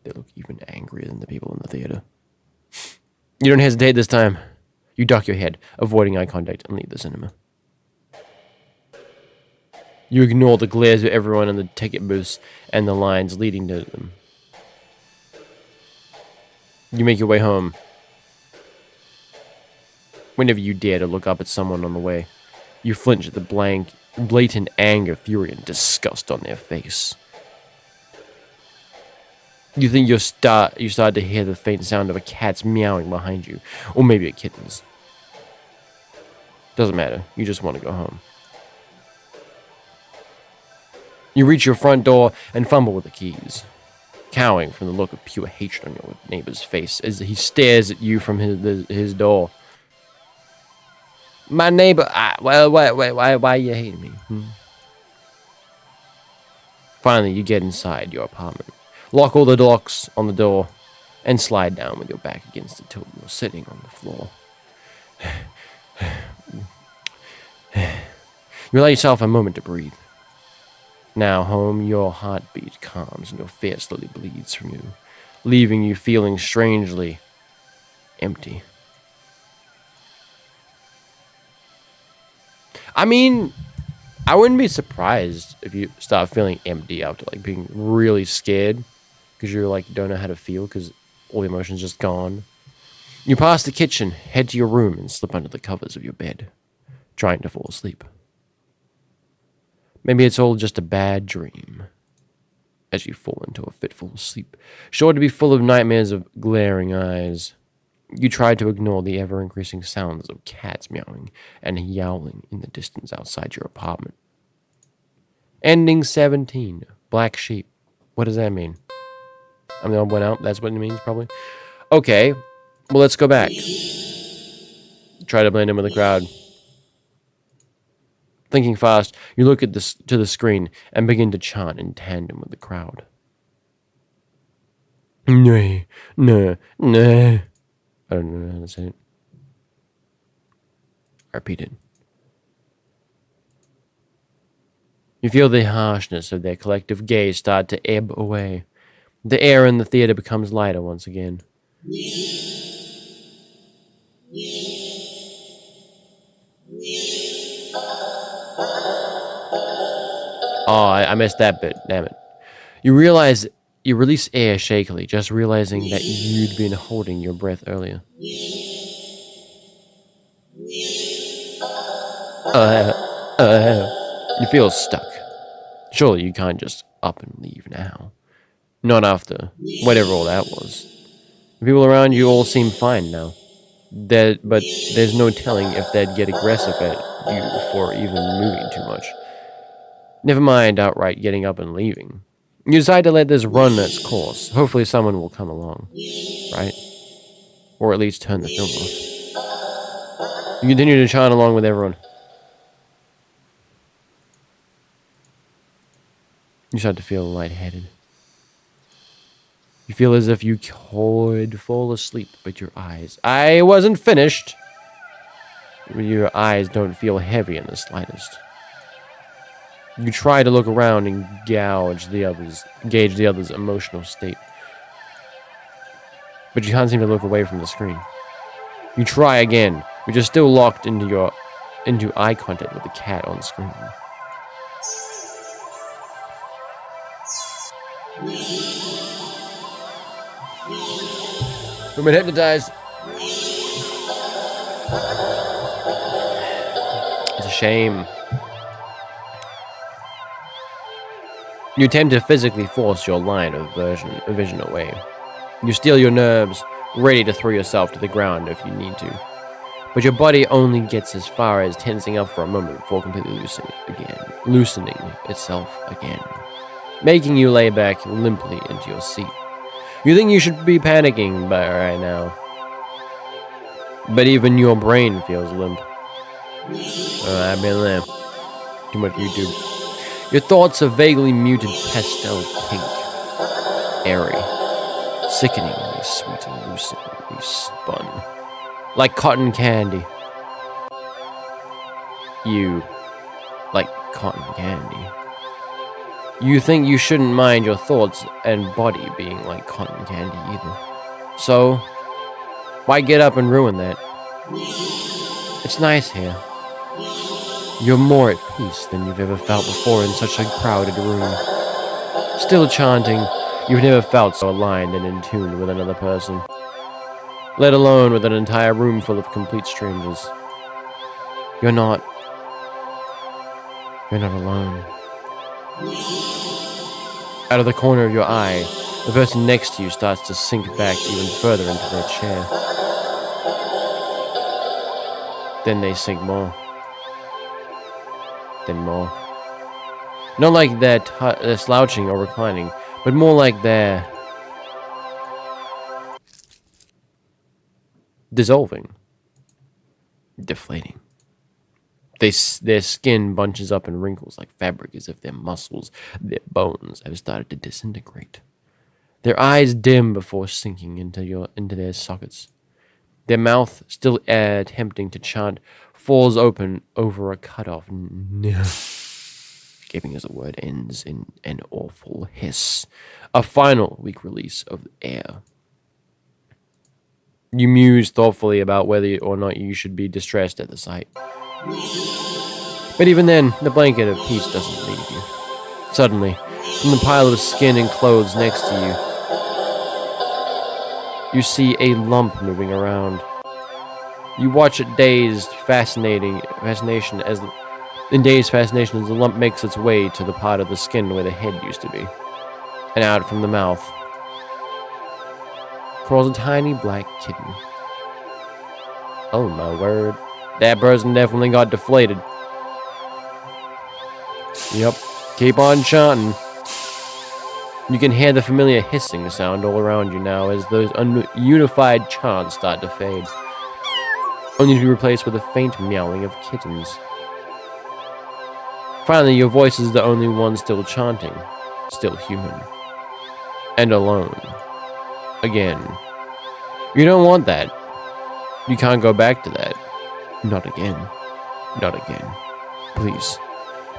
A: look even angrier than the people in the theater. You don't hesitate this time. You duck your head, avoiding eye contact, and leave the cinema. You ignore the glares of everyone in the ticket booths and the lines leading to them. You make your way home. Whenever you dare to look up at someone on the way, you flinch at the blatant anger, fury, and disgust on their face. You think you start to hear the faint sound of a cat's meowing behind you, or maybe a kitten's. Doesn't matter. You just want to go home. You reach your front door and fumble with the keys, cowing from the look of pure hatred on your neighbor's face as he stares at you from his door. My neighbor, why are you hating me? Finally, you get inside your apartment, lock all the locks on the door, and slide down with your back against it till you're sitting on the floor. You allow yourself a moment to breathe. Now home, your heartbeat calms and your fear slowly bleeds from you, leaving you feeling strangely empty. I mean, I wouldn't be surprised if you start feeling empty after like being really scared because you're like don't know how to feel because all the emotions just gone. You pass the kitchen, head to your room, and slip under the covers of your bed, trying to fall asleep. Maybe it's all just a bad dream. As you fall into a fitful sleep, sure to be full of nightmares of glaring eyes, you try to ignore the ever-increasing sounds of cats meowing and yowling in the distance outside your apartment. Ending 17. Black sheep. What does that mean? I'm the odd one out. That's what it means, probably. Okay. Well, let's go back. Try to blend in with the crowd. Thinking fast, you look at to the screen and begin to chant in tandem with the crowd. Nay, nay, nay. I don't know how to say it. I repeat it. You feel the harshness of their collective gaze start to ebb away. The air in the theater becomes lighter once again. Oh, I missed that bit. Damn it. You realize you release air shakily, just realizing that you'd been holding your breath earlier. You feel stuck. Surely you can't just up and leave now. Not after whatever all that was. The people around you all seem fine now. But there's no telling if they'd get aggressive at you for even moving too much. Never mind outright getting up and leaving. You decide to let this run its course. Hopefully someone will come along, right? Or at least turn the film off. You continue to chant along with everyone. You start to feel lightheaded. You feel as if you could fall asleep, but your eyes... I wasn't finished! Your eyes don't feel heavy in the slightest. You try to look around and gauge the other's emotional state. But you can't seem to look away from the screen. You try again, but you're still locked into your into eye contact with the cat on screen. We've been hypnotized. It's a shame. You attempt to physically force your line of vision away. You steel your nerves, ready to throw yourself to the ground if you need to. But your body only gets as far as tensing up for a moment before completely loosening itself again, making you lay back limply into your seat. You think you should be panicking by right now, but even your brain feels limp. I've been there. Too much YouTube. Your thoughts are vaguely muted pastel pink, airy, sickeningly sweet and lucidly spun, like cotton candy. You like cotton candy. You think you shouldn't mind your thoughts and body being like cotton candy either. So, why get up and ruin that? It's nice here. You're more at peace than you've ever felt before in such a crowded room. Still chanting, you've never felt so aligned and in tune with another person. Let alone with an entire room full of complete strangers. You're not alone. Out of the corner of your eye, the person next to you starts to sink back even further into their chair. Then they sink more. Then more. Not like they're slouching or reclining, but more like they're dissolving, deflating. Their skin bunches up in wrinkles like fabric, as if their muscles, their bones have started to disintegrate. Their eyes dim before sinking into their sockets. Their mouth, still attempting to chant, falls open over a cut-off, gaping as the word ends in an awful hiss. A final weak release of air. You muse thoughtfully about whether or not you should be distressed at the sight. But even then, the blanket of peace doesn't leave you. Suddenly, from the pile of skin and clothes next to you, you see a lump moving around. You watch it dazed fascination as the lump makes its way to the part of the skin where the head used to be. And out from the mouth crawls a tiny black kitten. Oh my word. That person definitely got deflated. Yep. Keep on chanting. You can hear the familiar hissing sound all around you now as those unified chants start to fade, only to be replaced with a faint meowing of kittens. Finally, your voice is the only one still chanting, still human, and alone. Again. You don't want that. You can't go back to that. Not again. Not again. Please.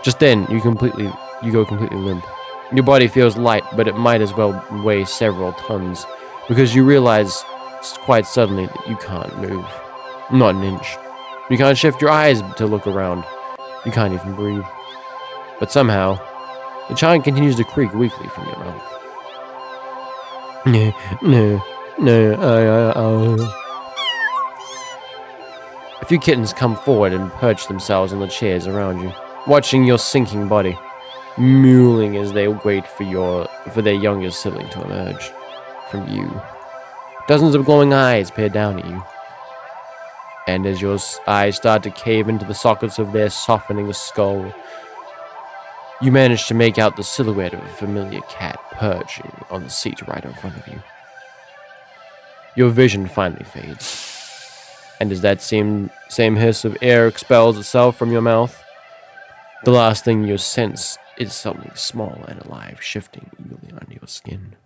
A: Just then, you go completely limp. Your body feels light, but it might as well weigh several tons, because you realize quite suddenly that you can't move. Not an inch. You can't shift your eyes to look around. You can't even breathe. But somehow, the chant continues to creak weakly from your mouth. A few kittens come forward and perch themselves on the chairs around you, watching your sinking body, mewling as they wait for their younger sibling to emerge from you. Dozens of glowing eyes peer down at you, and as your eyes start to cave into the sockets of their softening skull, you manage to make out the silhouette of a familiar cat perching on the seat right in front of you. Your vision finally fades, and as that same hiss of air expels itself from your mouth, the last thing you sense is something small and alive shifting eagerly under your skin.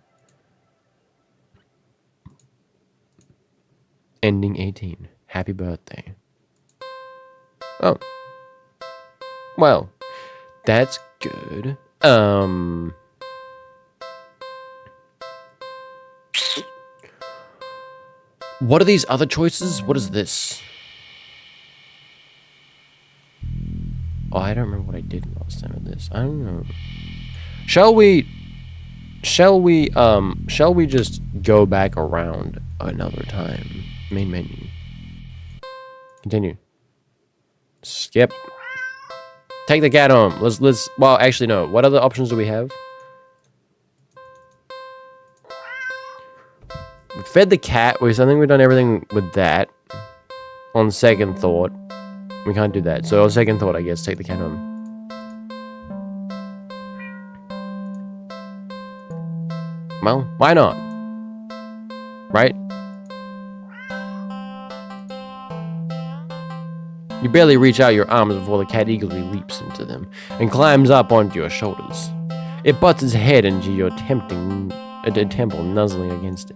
A: Ending 18. Happy birthday. Oh. Well, that's good. What are these other choices? What is this? Oh, I don't remember what I did last time with this. I don't know. Shall we just go back around another time? Main menu. Continue. Skip. Take the cat home. Well, actually, no. What other options do we have? We fed the cat. I think we've done everything with that. On second thought. We can't do that. So on second thought, I guess, take the cat home. Well, why not? Right? You barely reach out your arms before the cat eagerly leaps into them and climbs up onto your shoulders. It butts its head into your temple, nuzzling against it.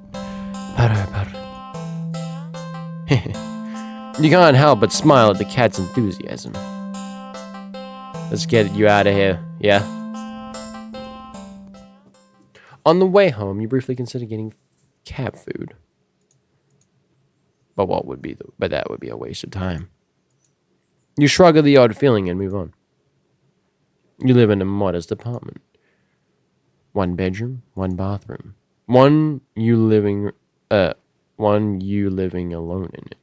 A: You can't help but smile at the cat's enthusiasm. Let's get you out of here, yeah? On the way home, you briefly consider getting cat food. But that would be a waste of time. You shrug at the odd feeling and move on. You live in a modest apartment. 1 bedroom, 1 bathroom. One you living alone in it.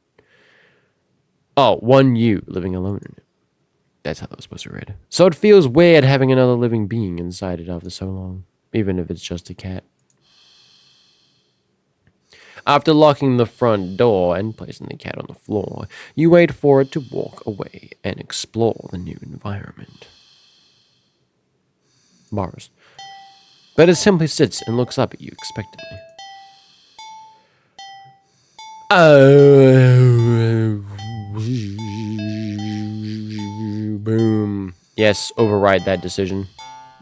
A: Oh, 1 you living alone in it. That's how that was supposed to read. So it feels weird having another living being inside it after so long, even if it's just a cat. After locking the front door and placing the cat on the floor, you wait for it to walk away and explore the new environment. Bars. But it simply sits and looks up at you expectantly. Boom. Yes, override that decision.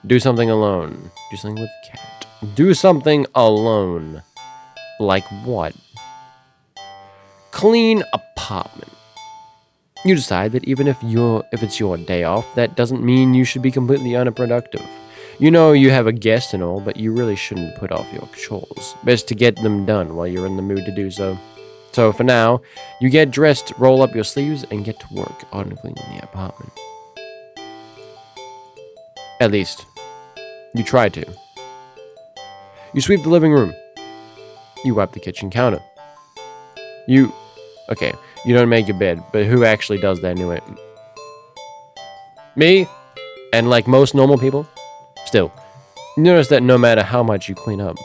A: Do something alone. Do something with cat. Do something alone. Like what? Clean apartment. You decide that even if it's your day off, that doesn't mean you should be completely unproductive. You know you have a guest and all, but you really shouldn't put off your chores. Best to get them done while you're in the mood to do so. So for now, you get dressed, roll up your sleeves, and get to work on cleaning the apartment. At least, you try to. You sweep the living room. You wipe the kitchen counter. You don't make your bed, but who actually does that anyway? Me? And like most normal people? Still, you notice that no matter how much you clean up,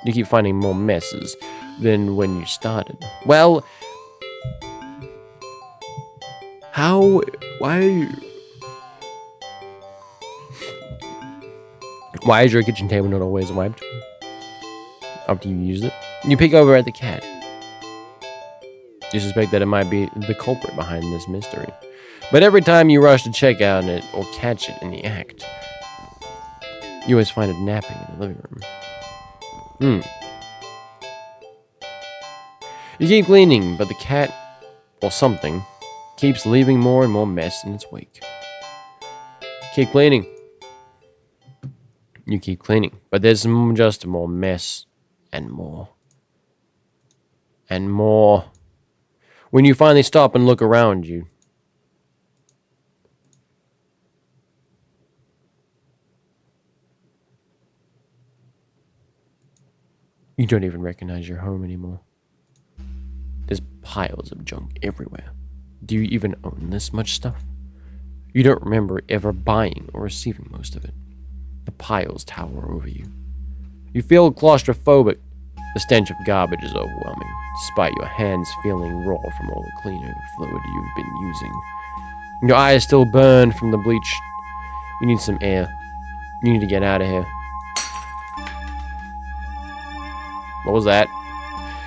A: you keep finding more messes than when you started. Well, why is your kitchen table not always wiped after you use it? You peek over at the cat. You suspect that it might be the culprit behind this mystery. But every time you rush to check out it or catch it in the act, you always find it napping in the living room. You keep cleaning, but the cat, or something, keeps leaving more and more mess in its wake. Keep cleaning. You keep cleaning, but there's just more mess and more. And more. When you finally stop and look around you, you don't even recognize your home anymore. There's piles of junk everywhere. Do you even own this much stuff? You don't remember ever buying or receiving most of it. The piles tower over you. You feel claustrophobic. The stench of garbage is overwhelming, despite your hands feeling raw from all the cleaner fluid you've been using. Your eyes still burn from the bleach. You need some air. You need to get out of here. What was that?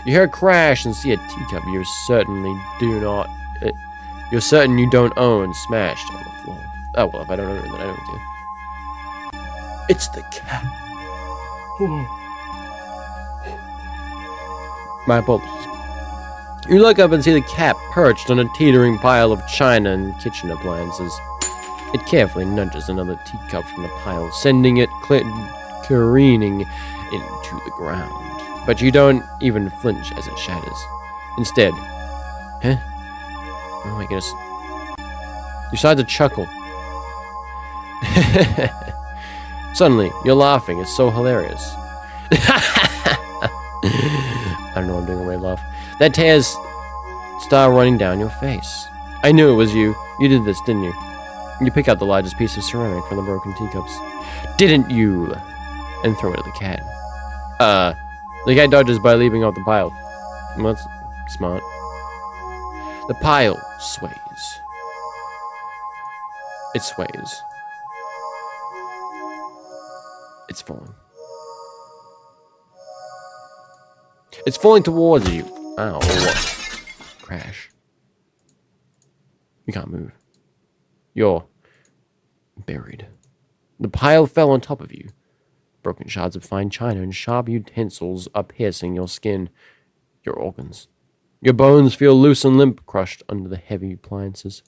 A: You hear a crash and see a teacup you're certain you don't own smashed on the floor. Oh, well, if I don't own it, then I don't do. It's the cat. My apologies. You look up and see the cat perched on a teetering pile of china and kitchen appliances. It carefully nudges another teacup from the pile, sending it careening into the ground. But you don't even flinch as it shatters. Instead, oh my goodness. You start to chuckle Suddenly, you're laughing. It's so hilarious. I don't know why I'm doing a weird laugh. That tears start running down your face. I knew it was you. You did this, didn't you? You pick out the largest piece of ceramic from the broken teacups. Didn't you? And throw it at the cat. The cat dodges by leaping off the pile. Well, that's smart. The pile sways. It sways. It's falling. It's falling towards you. Ow. Crash. You can't move. You're buried. The pile fell on top of you. Broken shards of fine china and sharp utensils are piercing your skin, your organs. Your bones feel loose and limp, crushed under the heavy appliances.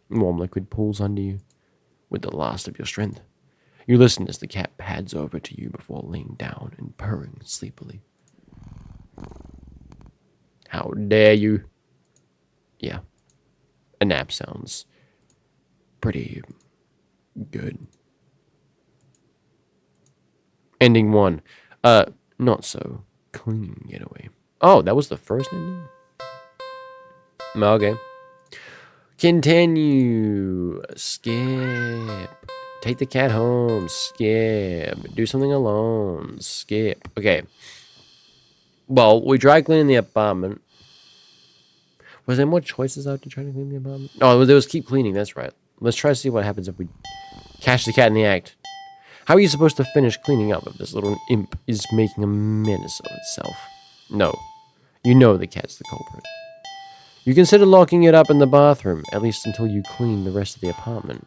A: Warm liquid pools under you, with the last of your strength. You listen as the cat pads over to you before laying down and purring sleepily. How dare you? Yeah, a nap sounds pretty good. Ending 1. Not so clean getaway. Oh, that was the first ending? Okay. Continue. Skip. Take the cat home. Skip. Do something alone. Skip. Okay. Well, we dry cleaning the apartment. Was there more choices out to try to clean the apartment? Oh, there was keep cleaning. That's right. Let's try to see what happens if we catch the cat in the act. How are you supposed to finish cleaning up if this little imp is making a menace of itself? No. You know the cat's the culprit. You consider locking it up in the bathroom, at least until you clean the rest of the apartment.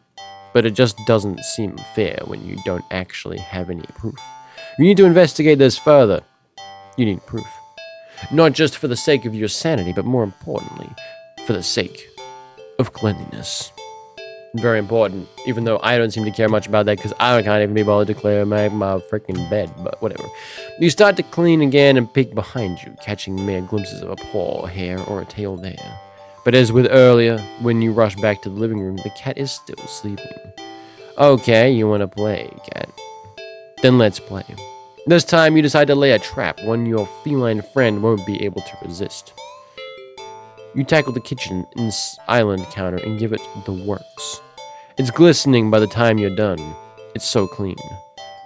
A: But it just doesn't seem fair when you don't actually have any proof. You need to investigate this further. You need proof. Not just for the sake of your sanity, but more importantly, for the sake of cleanliness. Very important, even though I don't seem to care much about that because I can't even be bothered to clear my freaking bed, but whatever. You start to clean again and peek behind you, catching mere glimpses of a paw, a hair, or a tail there. But as with earlier, when you rush back to the living room, the cat is still sleeping. Okay, you want to play, cat. Then let's play. This time you decide to lay a trap, one your feline friend won't be able to resist. You tackle the kitchen and island counter and give it the works. It's glistening by the time you're done. It's so clean.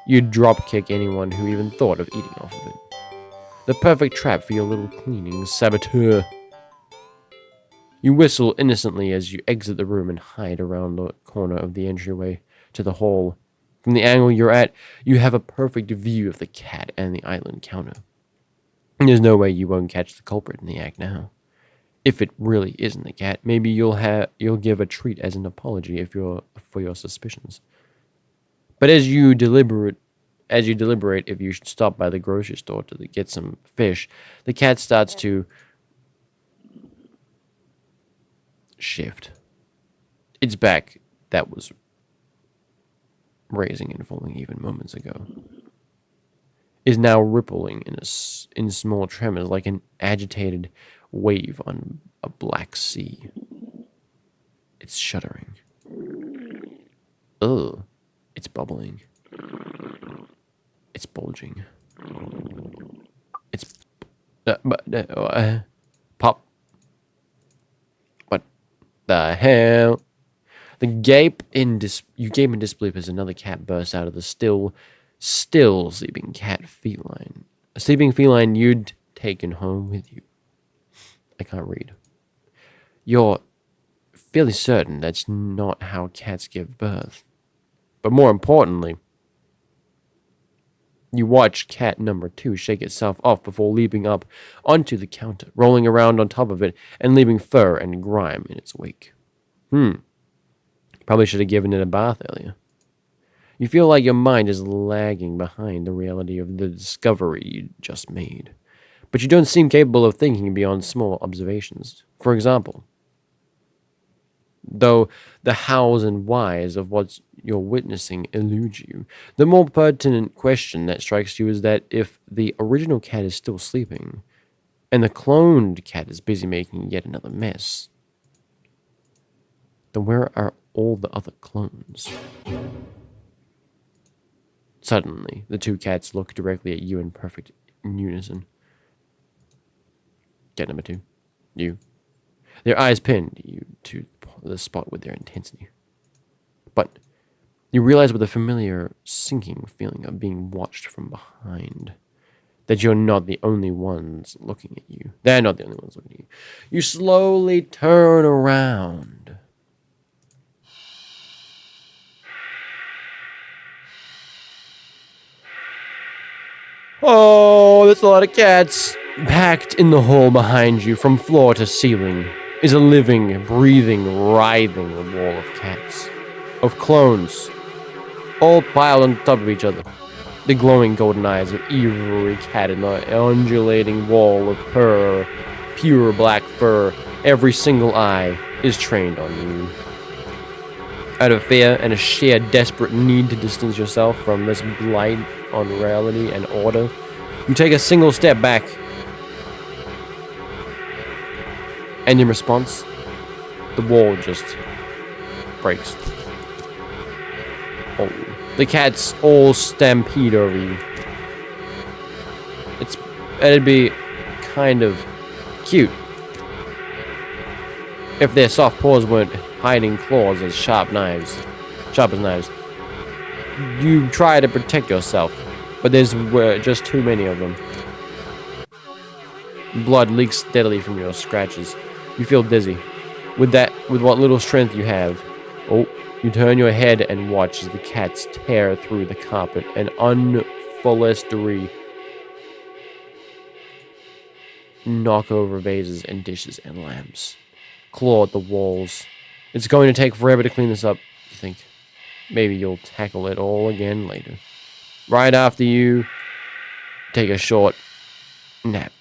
A: You'd drop kick anyone who even thought of eating off of it. The perfect trap for your little cleaning saboteur. You whistle innocently as you exit the room and hide around the corner of the entryway to the hall. From the angle you're at, you have a perfect view of the cat and the island counter. There's no way you won't catch the culprit in the act now. If it really isn't the cat, maybe you'll give a treat as an apology for your suspicions. But as you deliberate if you should stop by the grocery store to get some fish, the cat starts to shift. Its back that was raising and falling even moments ago is now rippling in small tremors like an agitated wave on a black sea. It's shuddering. Ugh. It's bubbling. It's bulging. It's pop. What the hell? You gape in disbelief as another cat bursts out of the still sleeping cat feline. A sleeping feline you'd taken home with you. I can't read. You're fairly certain that's not how cats give birth. But more importantly, you watch cat number 2 shake itself off before leaping up onto the counter, rolling around on top of it, and leaving fur and grime in its wake. Probably should have given it a bath earlier. You feel like your mind is lagging behind the reality of the discovery you just made. But you don't seem capable of thinking beyond small observations. For example, though the hows and whys of what you're witnessing elude you, the more pertinent question that strikes you is that if the original cat is still sleeping, and the cloned cat is busy making yet another mess, then where are all the other clones. Suddenly, the two cats look directly at you in perfect unison. Cat number 2. You. Their eyes pin you to the spot with their intensity. But you realize with a familiar sinking feeling of being watched from behind that you're not the only ones looking at you. They're not the only ones looking at you. You slowly turn around. Oh, there's a lot of cats. Packed in the hole behind you from floor to ceiling is a living, breathing, writhing wall of cats. Of clones. All piled on top of each other. The glowing golden eyes of every cat in the undulating wall of pure black fur. Every single eye is trained on you. Out of fear and a sheer desperate need to distance yourself from this blight on reality and order, you take a single step back. And in response, the wall just breaks. Oh, the cats all stampede over you. It'd be kind of cute if their soft paws weren't hiding claws as sharp as knives. You try to protect yourself, but there's just too many of them. Blood leaks steadily from your scratches. You feel dizzy. With what little strength you have, you turn your head and watch as the cats tear through the carpet and unfolestery knock over vases and dishes and lamps. Claw at the walls. It's going to take forever to clean this up, you think. Maybe you'll tackle it all again later. Right after you take a short nap.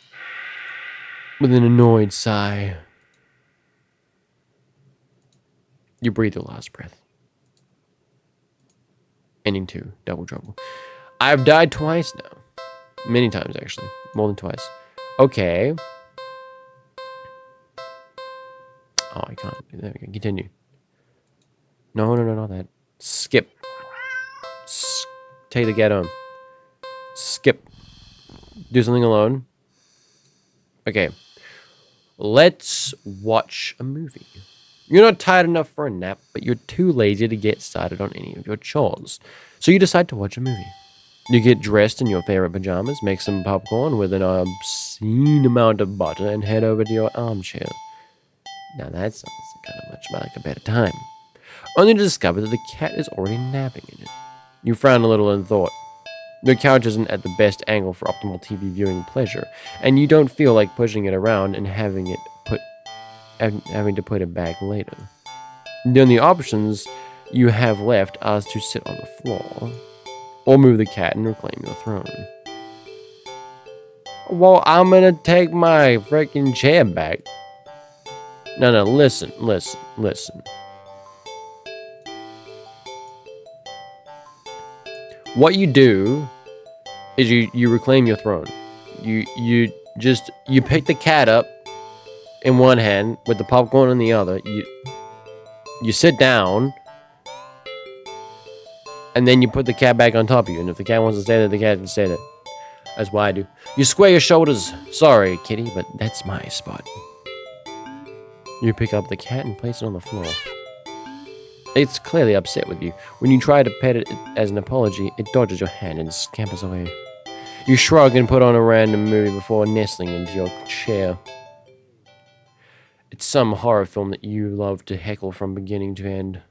A: With an annoyed sigh, you breathe your last breath. Ending 2, double trouble. I've died twice now. Many times, actually. More than twice. Okay. Oh, I can't. There we go. Continue. No, not that. Skip. Take the get home. Skip. Do something alone. Okay. Let's watch a movie. You're not tired enough for a nap, but you're too lazy to get started on any of your chores. So you decide to watch a movie. You get dressed in your favorite pajamas, make some popcorn with an obscene amount of butter, and head over to your armchair. Now that sounds kind of much like a better time. Only to discover that the cat is already napping in it. You frown a little in thought. Your couch isn't at the best angle for optimal TV viewing pleasure, and you don't feel like pushing it around and having to put it back later. The only options you have left are to sit on the floor, or move the cat and reclaim your throne. Well, I'm gonna take my freaking chair back. No, listen. What you do is you reclaim your throne. You pick the cat up in one hand with the popcorn in the other. You sit down, and then you put the cat back on top of you. And if the cat wants to stay there, the cat can stay there. That's what I do. You square your shoulders. Sorry, kitty, but that's my spot. You pick up the cat and place it on the floor. It's clearly upset with you. When you try to pet it as an apology, it dodges your hand and scampers away. You shrug and put on a random movie before nestling into your chair. It's some horror film that you love to heckle from beginning to end.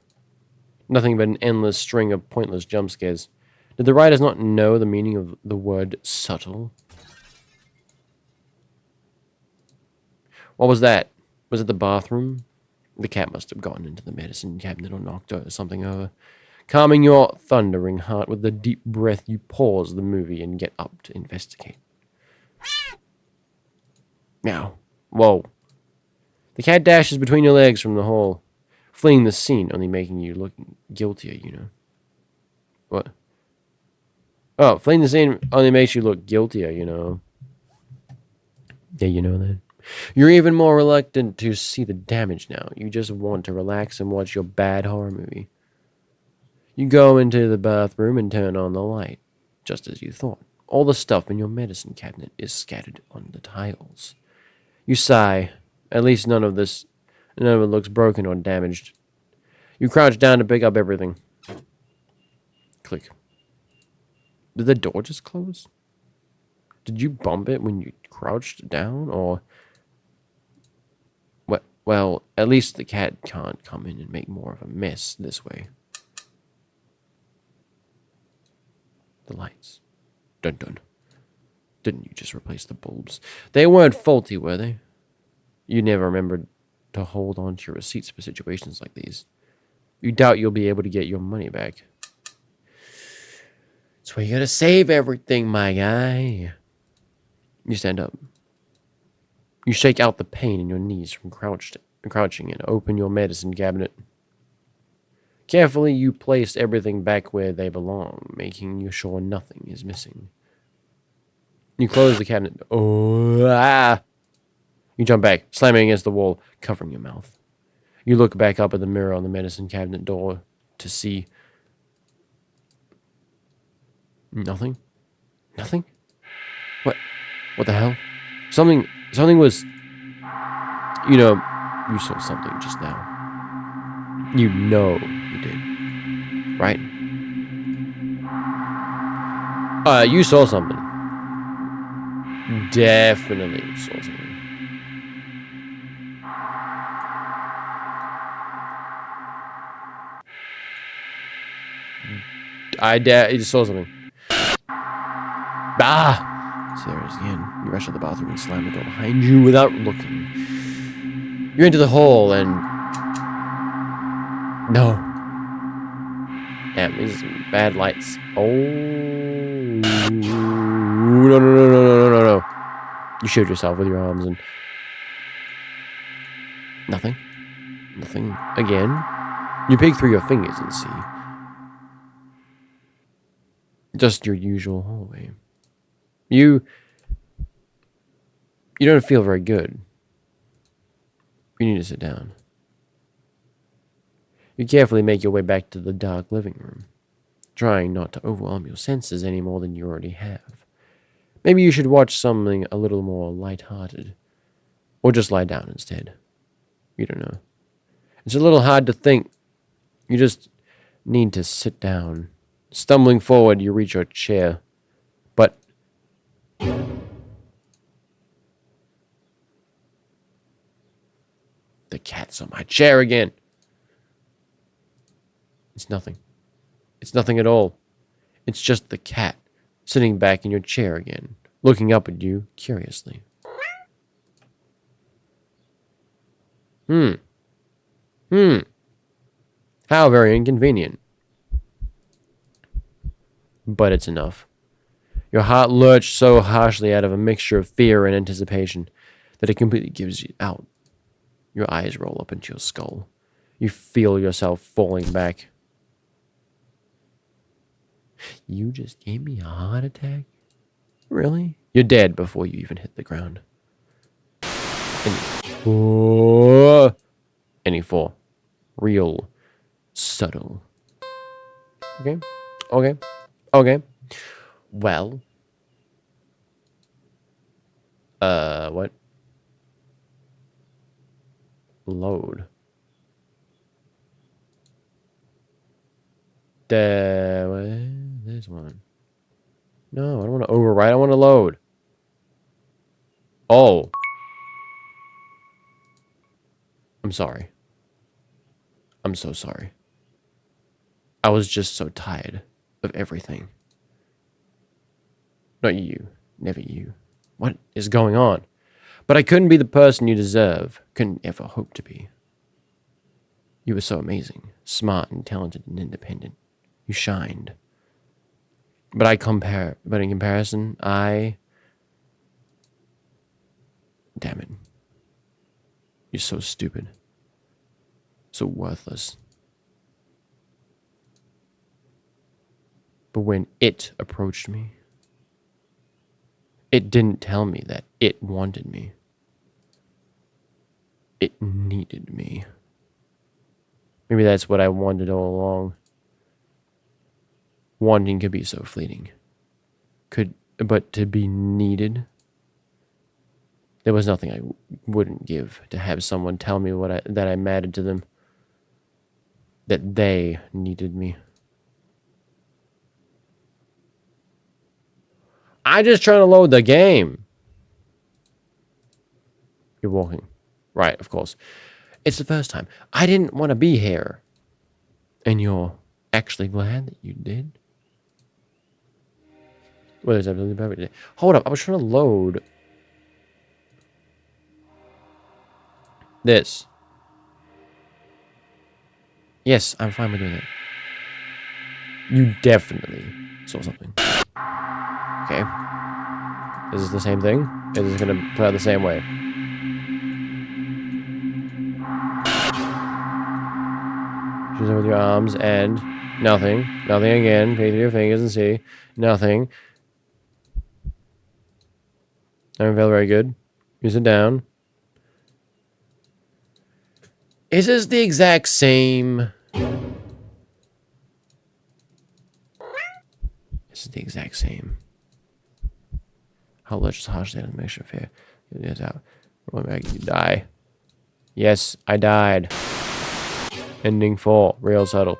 A: Nothing but an endless string of pointless jump scares. Did the writers not know the meaning of the word subtle? What was that? Was it the bathroom? The cat must have gone into the medicine cabinet or knocked something over. Calming your thundering heart with a deep breath, you pause the movie and get up to investigate. Meow. Whoa. The cat dashes between your legs from the hall, fleeing the scene, only making you look guiltier, you know. What? Oh, fleeing the scene only makes you look guiltier, you know. Yeah, you know that. You're even more reluctant to see the damage now. You just want to relax and watch your bad horror movie. You go into the bathroom and turn on the light, just as you thought. All the stuff in your medicine cabinet is scattered on the tiles. You sigh. At least none of it looks broken or damaged. You crouch down to pick up everything. Click. Did the door just close? Did you bump it when you crouched down, or... Well, at least the cat can't come in and make more of a mess this way. The lights. Dun dun. Didn't you just replace the bulbs? They weren't faulty, were they? You never remembered to hold on to your receipts for situations like these. You doubt you'll be able to get your money back. That's why you gotta save everything, my guy. You stand up. You shake out the pain in your knees from crouching and open your medicine cabinet. Carefully, you place everything back where they belong, making sure nothing is missing. You close the cabinet. Oh, ah! You jump back, slamming against the wall, covering your mouth. You look back up at the mirror on the medicine cabinet door to see... Nothing? Nothing? What the hell? Something was... You know, you saw something just now. You know you did. Right? You saw something. Definitely saw something. You saw something. Ah! So there it is again. You rush to the bathroom and slam the door behind you without looking. You enter the hall and... No. Damn, these are some bad lights. Oh. No. You shoot yourself with your arms and... Nothing. Nothing again. You peek through your fingers and see... Just your usual hallway. You don't feel very good. You need to sit down. You carefully make your way back to the dark living room, trying not to overwhelm your senses any more than you already have. Maybe you should watch something a little more light-hearted, or just lie down instead. You don't know. It's a little hard to think. You just need to sit down. Stumbling forward, you reach your chair, but... The cat's on my chair again. It's nothing. It's nothing at all. It's just the cat sitting back in your chair again, looking up at you curiously. How very inconvenient. But it's enough. Your heart lurched so harshly out of a mixture of fear and anticipation that it completely gives you out. Your eyes roll up into your skull. You feel yourself falling back. You just gave me a heart attack? Really? You're dead before you even hit the ground. And you fall. Real subtle. Okay. Well. What? Load. There's one. No, I don't want to overwrite. I want to load. Oh. I'm sorry. I'm so sorry. I was just so tired of everything. Not you. Never you. What is going on? But I couldn't be the person you deserve. Couldn't ever hope to be. You were so amazing. Smart and talented and independent. You shined. But in comparison, damn it. You're so stupid. So worthless. But when it approached me, it didn't tell me that it wanted me. It needed me. Maybe that's what I wanted all along. Wanting could be so fleeting. But to be needed, there was nothing I wouldn't give to have someone tell me that I mattered to them. That they needed me. I just trying to load the game. You're walking. Right, of course. It's the first time. I didn't want to be here. And you're actually glad that you did? Well, there's absolutely perfect. Hold up, I was trying to load this. Yes, I'm fine with doing that. You definitely saw something. Okay. Is this the same thing? Is this gonna play out the same way? Choose it with your arms and nothing. Nothing again. Pay through your fingers and see. Nothing. I don't feel very good. Use it down. Is this the exact same? This is the exact same. How let's harsh that make sure fair. It is out. Going back, you die. Yes, I died. Ending 4. Real subtle.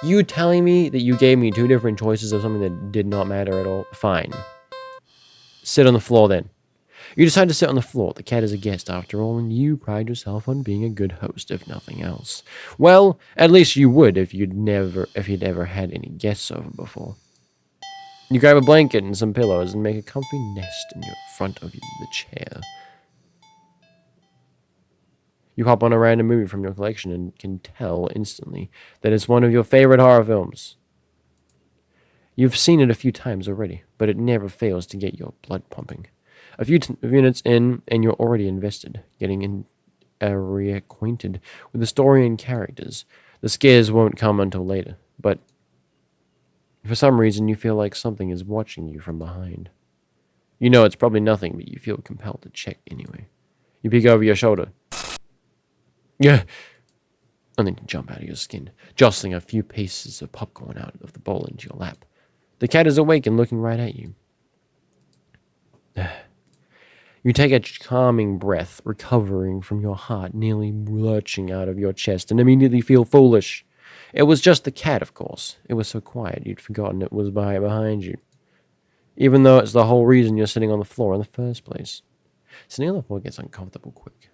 A: You telling me that you gave me 2 different choices of something that did not matter at all? Fine. Sit on the floor then. You decide to sit on the floor. The cat is a guest after all, and you pride yourself on being a good host, if nothing else. Well, at least you would if you'd ever had any guests over before. You grab a blanket and some pillows and make a comfy nest in your front of the chair. You hop on a random movie from your collection and can tell instantly that it's one of your favorite horror films. You've seen it a few times already, but it never fails to get your blood pumping. A few minutes in, and you're already invested, getting reacquainted with the story and characters. The scares won't come until later, but for some reason you feel like something is watching you from behind. You know it's probably nothing, but you feel compelled to check anyway. You peek over your shoulder. Yeah. And then you jump out of your skin, jostling a few pieces of popcorn out of the bowl into your lap. The cat is awake and looking right at you. You take a calming breath, recovering from your heart nearly lurching out of your chest, and immediately feel foolish. It was just the cat, of course. It was so quiet you'd forgotten it was behind you. Even though it's the whole reason you're sitting on the floor in the first place. Sitting on the floor gets uncomfortable quick.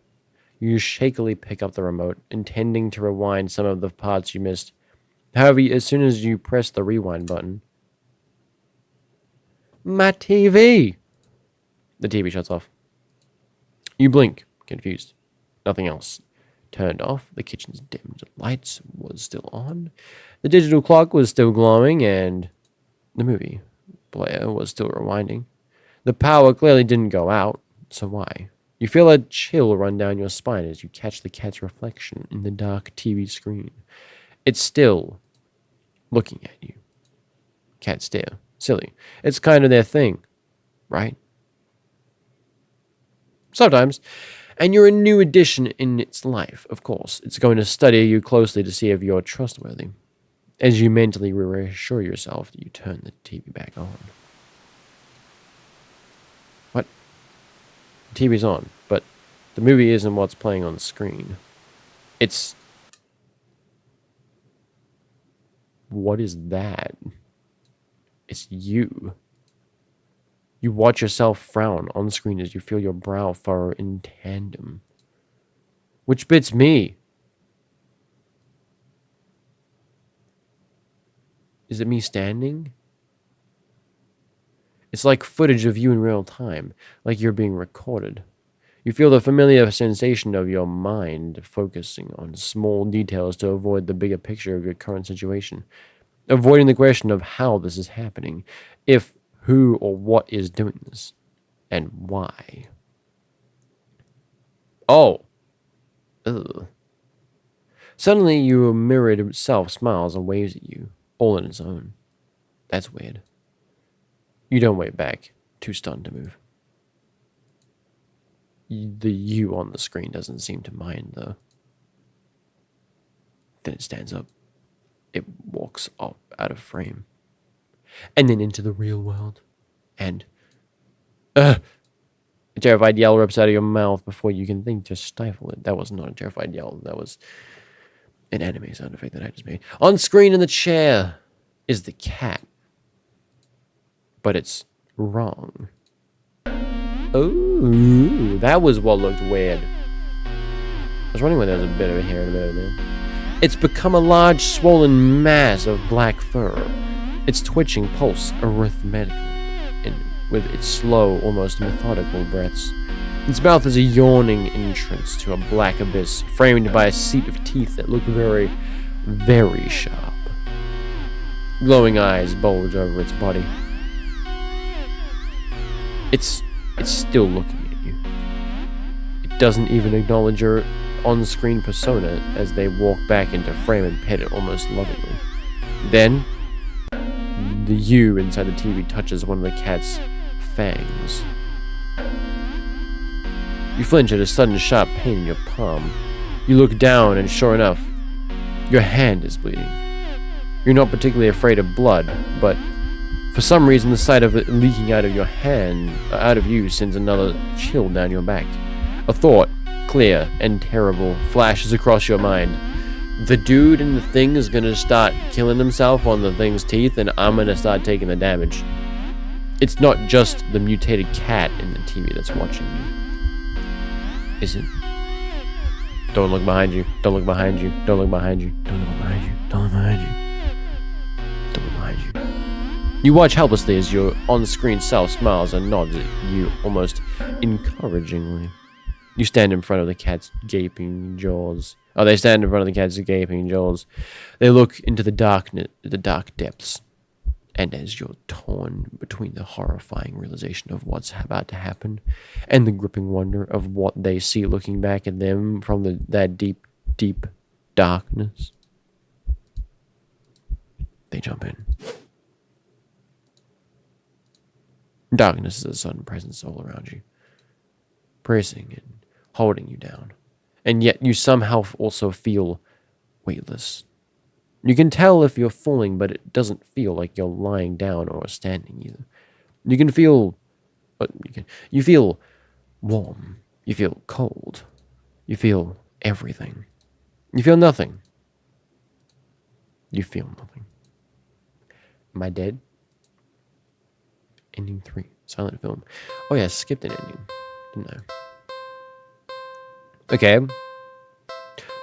A: You shakily pick up the remote, intending to rewind some of the parts you missed. However, as soon as you press the rewind button... My TV! The TV shuts off. You blink, confused. Nothing else. Turned off. The kitchen's dimmed lights was still on. The digital clock was still glowing, and the movie player was still rewinding. The power clearly didn't go out, so why? You feel a chill run down your spine as you catch the cat's reflection in the dark TV screen. It's still looking at you. Cat stare. Silly. It's kind of their thing, right? Sometimes. And you're a new addition in its life, of course. It's going to study you closely to see if you're trustworthy. As you mentally reassure yourself that you turn the TV back on. What? The TV's on, but the movie isn't what's playing on the screen. It's... What is that? It's you. You watch yourself frown on screen as you feel your brow furrow in tandem. Which bit's me? Is it me standing? It's like footage of you in real time, like you're being recorded. You feel the familiar sensation of your mind focusing on small details to avoid the bigger picture of your current situation. Avoiding the question of how this is happening, if, who, or what is doing this, and why. Oh. Ugh. Suddenly, your mirrored self smiles and waves at you, all on its own. That's weird. You don't wave back, too stunned to move. The you on the screen doesn't seem to mind, though. Then it stands up. It walks up out of frame. And then into the real world. And... a terrified yell rips out of your mouth before you can think to stifle it. That was not a terrified yell. That was an anime sound effect that I just made. On screen in the chair is the cat. But it's wrong. Oh, that was what looked weird. I was wondering when there was a bit of a hair in a bit of there. It's become a large, swollen mass of black fur. Its twitching pulse arithmetically, and with its slow, almost methodical breaths. Its mouth is a yawning entrance to a black abyss, framed by a seat of teeth that look very, very sharp. Glowing eyes bulge over its body. It's still looking at you. It doesn't even acknowledge your on-screen persona as they walk back into frame and pet it almost lovingly. Then, the you inside the TV touches one of the cat's fangs. You flinch at a sudden sharp pain in your palm. You look down and sure enough, your hand is bleeding. You're not particularly afraid of blood, but for some reason the sight of it leaking out of your hand, out of you, sends another chill down your back. A thought, clear and terrible, flashes across your mind. The dude in the thing is gonna start killing himself on the thing's teeth, and I'm gonna start taking the damage. It's not just the mutated cat in the TV that's watching you. Is it? Don't look behind you. Don't look behind you. Don't look behind you. Don't look behind you. Don't look behind you. Don't look behind you. You watch helplessly as your on-screen self smiles and nods at you almost encouragingly. You stand in front of the cat's gaping jaws. Oh, they stand in front of the cat's gaping jaws. They look into the dark depths. And as you're torn between the horrifying realization of what's about to happen and the gripping wonder of what they see looking back at them from that deep, deep darkness, they jump in. Darkness is a sudden presence all around you, pressing and holding you down. And yet you somehow also feel weightless. You can tell if you're falling, but it doesn't feel like you're lying down or standing either. You can feel... You feel warm. You feel cold. You feel everything. You feel nothing. You feel nothing. Am I dead? Ending 3. Silent film. Oh yeah, I skipped an ending. Didn't I? Okay.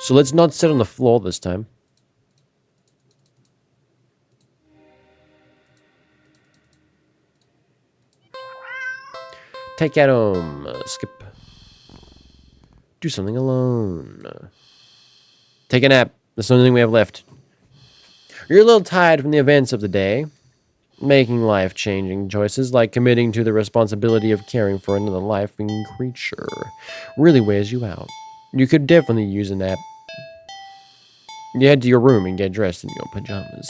A: So let's not sit on the floor this time. Take cat home. Skip. Do something alone. Take a nap. That's the only thing we have left. You're a little tired from the events of the day. Making life-changing choices, like committing to the responsibility of caring for another life-living creature, really wears you out. You could definitely use a nap. You head to your room and get dressed in your pajamas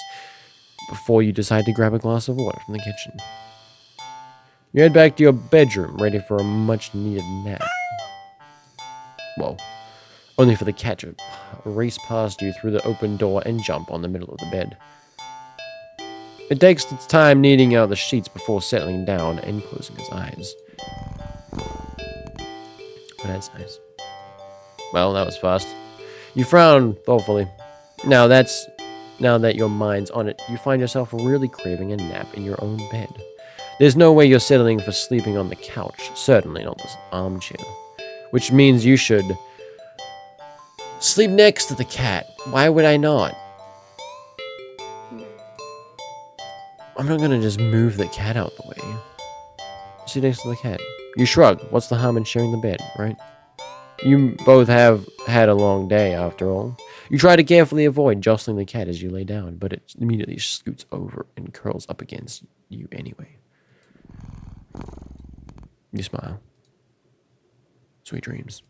A: before you decide to grab a glass of water from the kitchen. You head back to your bedroom, ready for a much-needed nap. Whoa. Only for the cat to race past you through the open door and jump on the middle of the bed. It takes its time kneading out the sheets before settling down and closing its eyes. Oh, that's nice. Well, that was fast. You frown thoughtfully. Now that your mind's on it, you find yourself really craving a nap in your own bed. There's no way you're settling for sleeping on the couch, certainly not this armchair. Which means you should sleep next to the cat. Why would I not? I'm not gonna just move the cat out the way. Sit next to the cat. You shrug. What's the harm in sharing the bed, right? You both have had a long day, after all. You try to carefully avoid jostling the cat as you lay down, but it immediately scoots over and curls up against you anyway. You smile. Sweet dreams.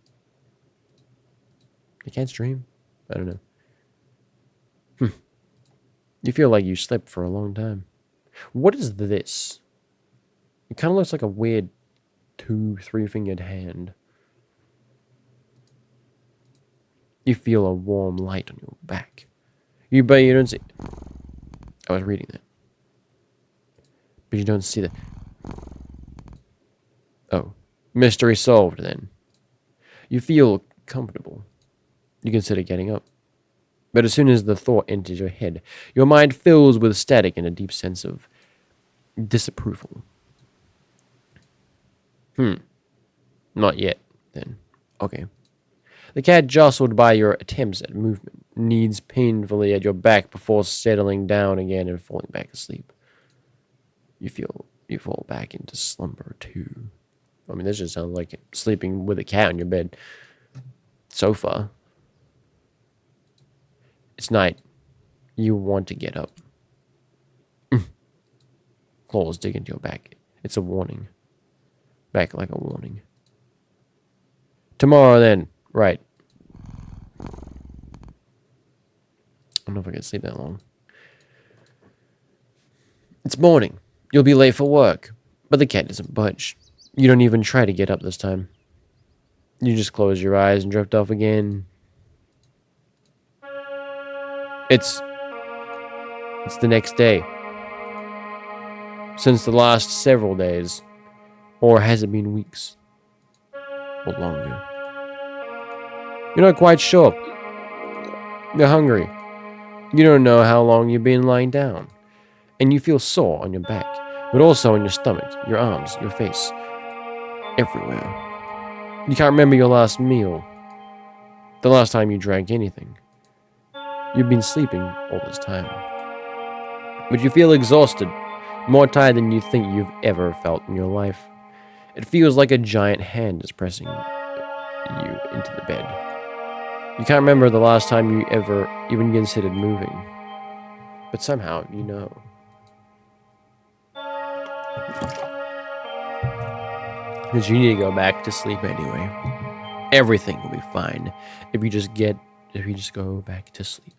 A: The cat's dream? I don't know. You feel like you slept for a long time. What is this? It kind of looks like a weird 2-3-fingered hand. You feel a warm light on your back. But you don't see... I was reading that. But you don't see the... Oh. Mystery solved, then. You feel comfortable. You consider getting up. But as soon as the thought enters your head, your mind fills with static and a deep sense of disapproval. Not yet, then. Okay. The cat, jostled by your attempts at movement, kneads painfully at your back before settling down again and falling back asleep. You fall back into slumber, too. I mean, this just sounds like sleeping with a cat on your bed. So far. It's night. You want to get up. Claws dig into your back. It's a warning. Back like a warning. Tomorrow, then. Right. I don't know if I can sleep that long. It's morning. You'll be late for work. But the cat doesn't budge. You don't even try to get up this time. You just close your eyes and drift off again. It's the next day. Since the last several days. Or has it been weeks? Or longer? You're not quite sure. You're hungry. You don't know how long you've been lying down. And you feel sore on your back, but also on your stomach, your arms, your face. Everywhere. You can't remember your last meal. The last time you drank anything. You've been sleeping all this time. But you feel exhausted, more tired than you think you've ever felt in your life. It feels like a giant hand is pressing you into the bed. You can't remember the last time you ever even considered moving. But somehow you know. Because you need to go back to sleep anyway. Everything will be fine if you just go back to sleep.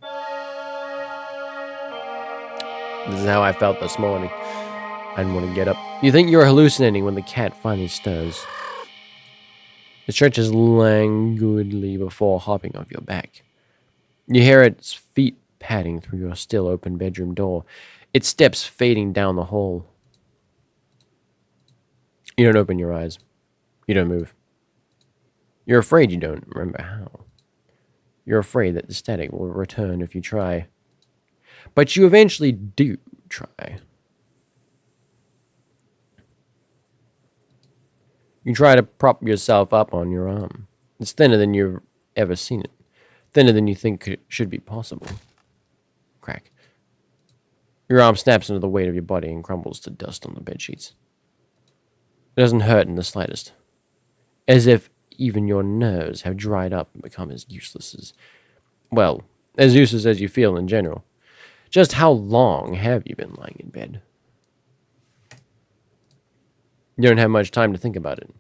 A: This is how I felt this morning. I didn't want to get up. You think you're hallucinating when the cat finally stirs. It stretches languidly before hopping off your back. You hear its feet padding through your still open bedroom door, its steps fading down the hall. You don't open your eyes. You don't move. You're afraid you don't remember how. You're afraid that the static will return if you try. But you eventually do try. You try to prop yourself up on your arm. It's thinner than you've ever seen it. Thinner than you think should be possible. Crack. Your arm snaps under the weight of your body and crumbles to dust on the bedsheets. It doesn't hurt in the slightest. As if even your nerves have dried up and become as useless as you feel in general. Just how long have you been lying in bed? You don't have much time to think about it.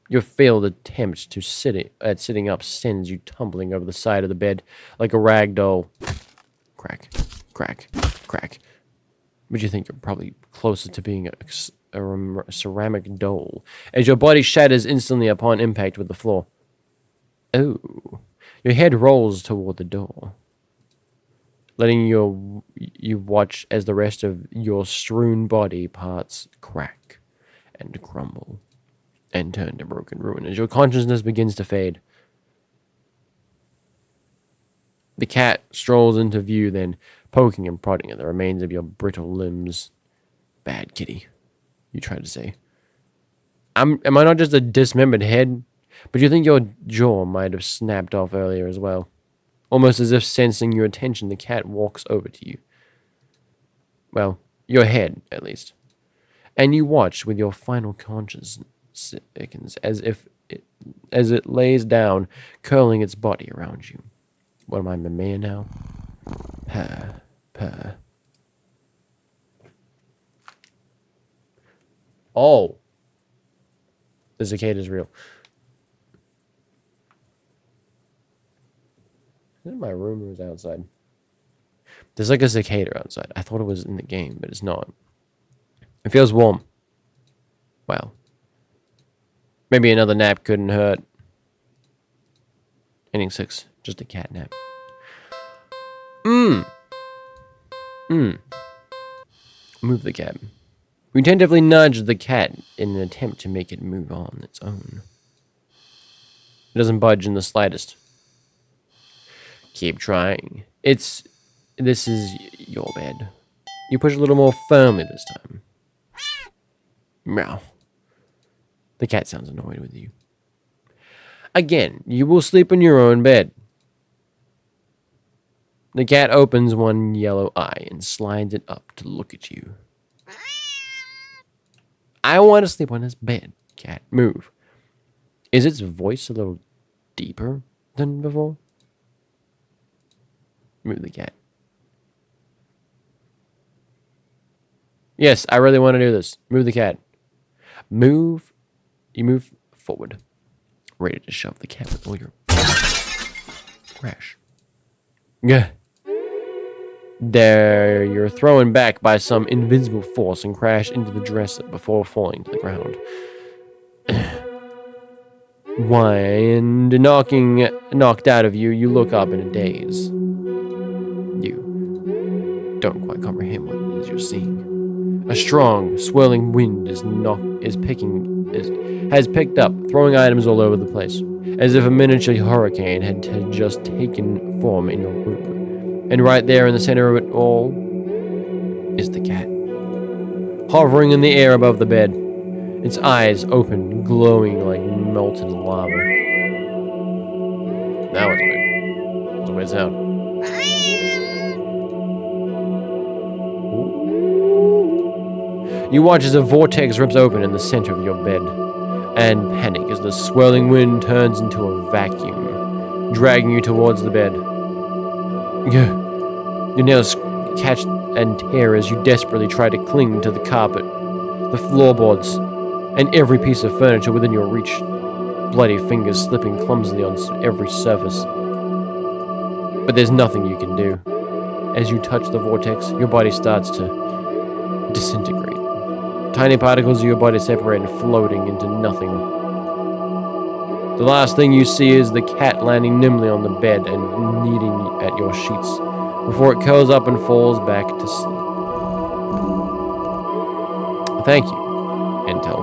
A: Your failed attempt to sitting up sends you tumbling over the side of the bed like a rag doll. Crack, crack, crack. But you think you're probably closer to being a ceramic doll, as your body shatters instantly upon impact with the floor. Oh, your head rolls toward the door, letting you watch as the rest of your strewn body parts crack and crumble and turn to broken ruin as your consciousness begins to fade. The cat strolls into view, then poking and prodding at the remains of your brittle limbs. Bad kitty, you try to say. Am I not just a dismembered head? But you think your jaw might have snapped off earlier as well. Almost as if sensing your attention, the cat walks over to you. Well, your head, at least. And you watch with your final consciousness seconds as it lays down, curling its body around you. What am I, Mimea now? Purr, purr. Oh. The cicada's real. Is it in my room or is it outside? There's like a cicada outside. I thought it was in the game, but it's not. It feels warm. Well. Maybe another nap couldn't hurt. Inning 6. Just a cat nap. Move the cat. You tentatively nudge the cat in an attempt to make it move on its own. It doesn't budge in the slightest. Keep trying. This is your bed. You push a little more firmly this time. Meow. The cat sounds annoyed with you. Again, you will sleep in your own bed. The cat opens one yellow eye and slides it up to look at you. I want to sleep on this bed, cat. Move. Is its voice a little deeper than before? Move the cat. Yes, I really want to do this. Move the cat. Move. You move forward. Ready to shove the cat with all your... Crash. Yeah. There, you're thrown back by some invisible force and crash into the dresser before falling to the ground. Knocked out of you, you look up in a daze. You don't quite comprehend what it is you're seeing. A strong, swirling wind has picked up, throwing items all over the place, as if a miniature hurricane had just taken form in your room. And right there in the center of it all is the cat, hovering in the air above the bed, its eyes open, glowing like melted lava. That was weird. That's a weird sound. You watch as a vortex rips open in the center of your bed, and panic as the swirling wind turns into a vacuum, dragging you towards the bed. Your nails catch and tear as you desperately try to cling to the carpet, the floorboards, and every piece of furniture within your reach, bloody fingers slipping clumsily on every surface. But there's nothing you can do. As you touch the vortex, your body starts to disintegrate. Tiny particles of your body separate and floating into nothing. The last thing you see is the cat landing nimbly on the bed and kneading at your sheets before it curls up and falls back to sleep. Thank you, Intel.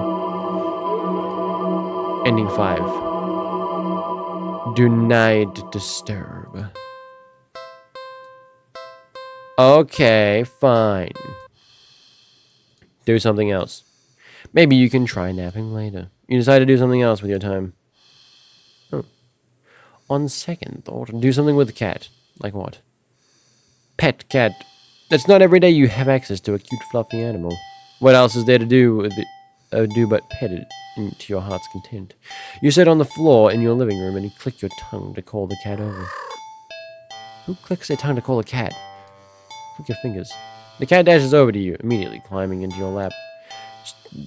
A: Ending 5. Do not disturb. Okay, fine. Do something else. Maybe you can try napping later. You decide to do something else with your time. Oh. On second thought, do something with the cat. Like what? Pet cat. It's not every day you have access to a cute, fluffy animal. What else is there to do with it, but pet it to your heart's content? You sit on the floor in your living room and you click your tongue to call the cat over. Who clicks their tongue to call a cat? Click your fingers. The cat dashes over to you, immediately climbing into your lap.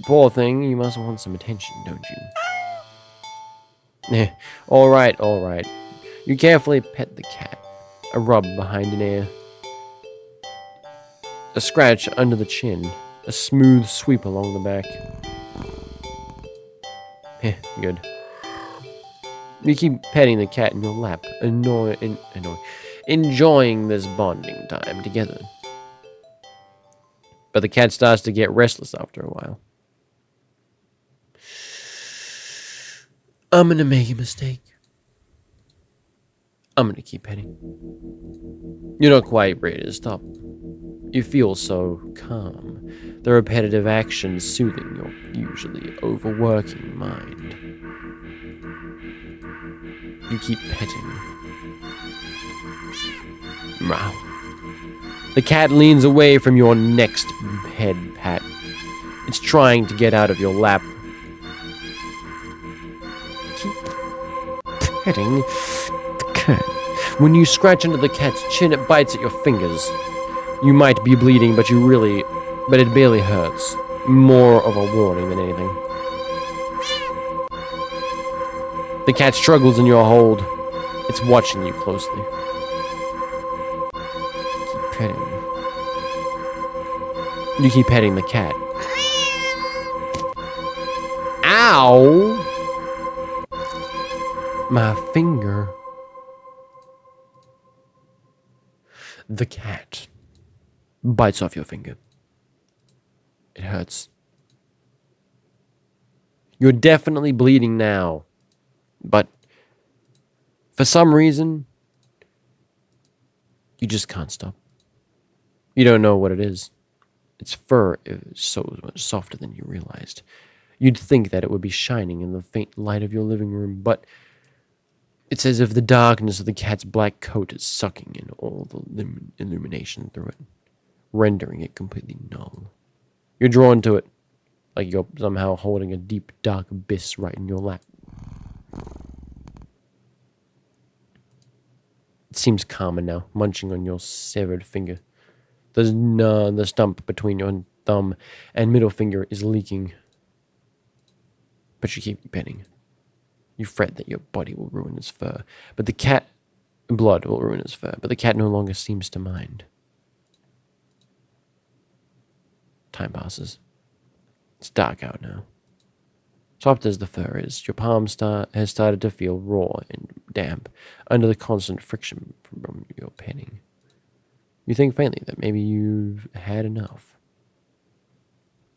A: Poor thing, you must want some attention, don't you? Alright. You carefully pet the cat. A rub behind an ear. A scratch under the chin. A smooth sweep along the back. Good. You keep petting the cat in your lap, enjoying this bonding time together. But the cat starts to get restless after a while. I'm gonna make a mistake. I'm gonna keep petting. You're not quite ready to stop. You feel so calm, the repetitive actions soothing your usually overworking mind. You keep petting. Meow. The cat leans away from your next head pat. It's trying to get out of your lap. Keep petting the cat. When you scratch into the cat's chin, it bites at your fingers. You might be bleeding, but it barely hurts. More of a warning than anything. The cat struggles in your hold. It's watching you closely. Keep petting. You keep petting the cat. Ow! My finger. The cat bites off your finger. It hurts. You're definitely bleeding now. But for some reason, you just can't stop. You don't know what it is. Its fur is so much softer than you realized. You'd think that it would be shining in the faint light of your living room, but it's as if the darkness of the cat's black coat is sucking in all the illumination through it, rendering it completely null. You're drawn to it, like you're somehow holding a deep, dark abyss right in your lap. It seems calmer now, munching on your severed finger. The stump between your thumb and middle finger is leaking. But you keep petting. You fret that your body will ruin its fur, but the cat... blood will ruin its fur, but the cat no longer seems to mind. Time passes. It's dark out now. Soft as the fur is, your palm has started to feel raw and damp under the constant friction from your petting. You think faintly that maybe you've had enough.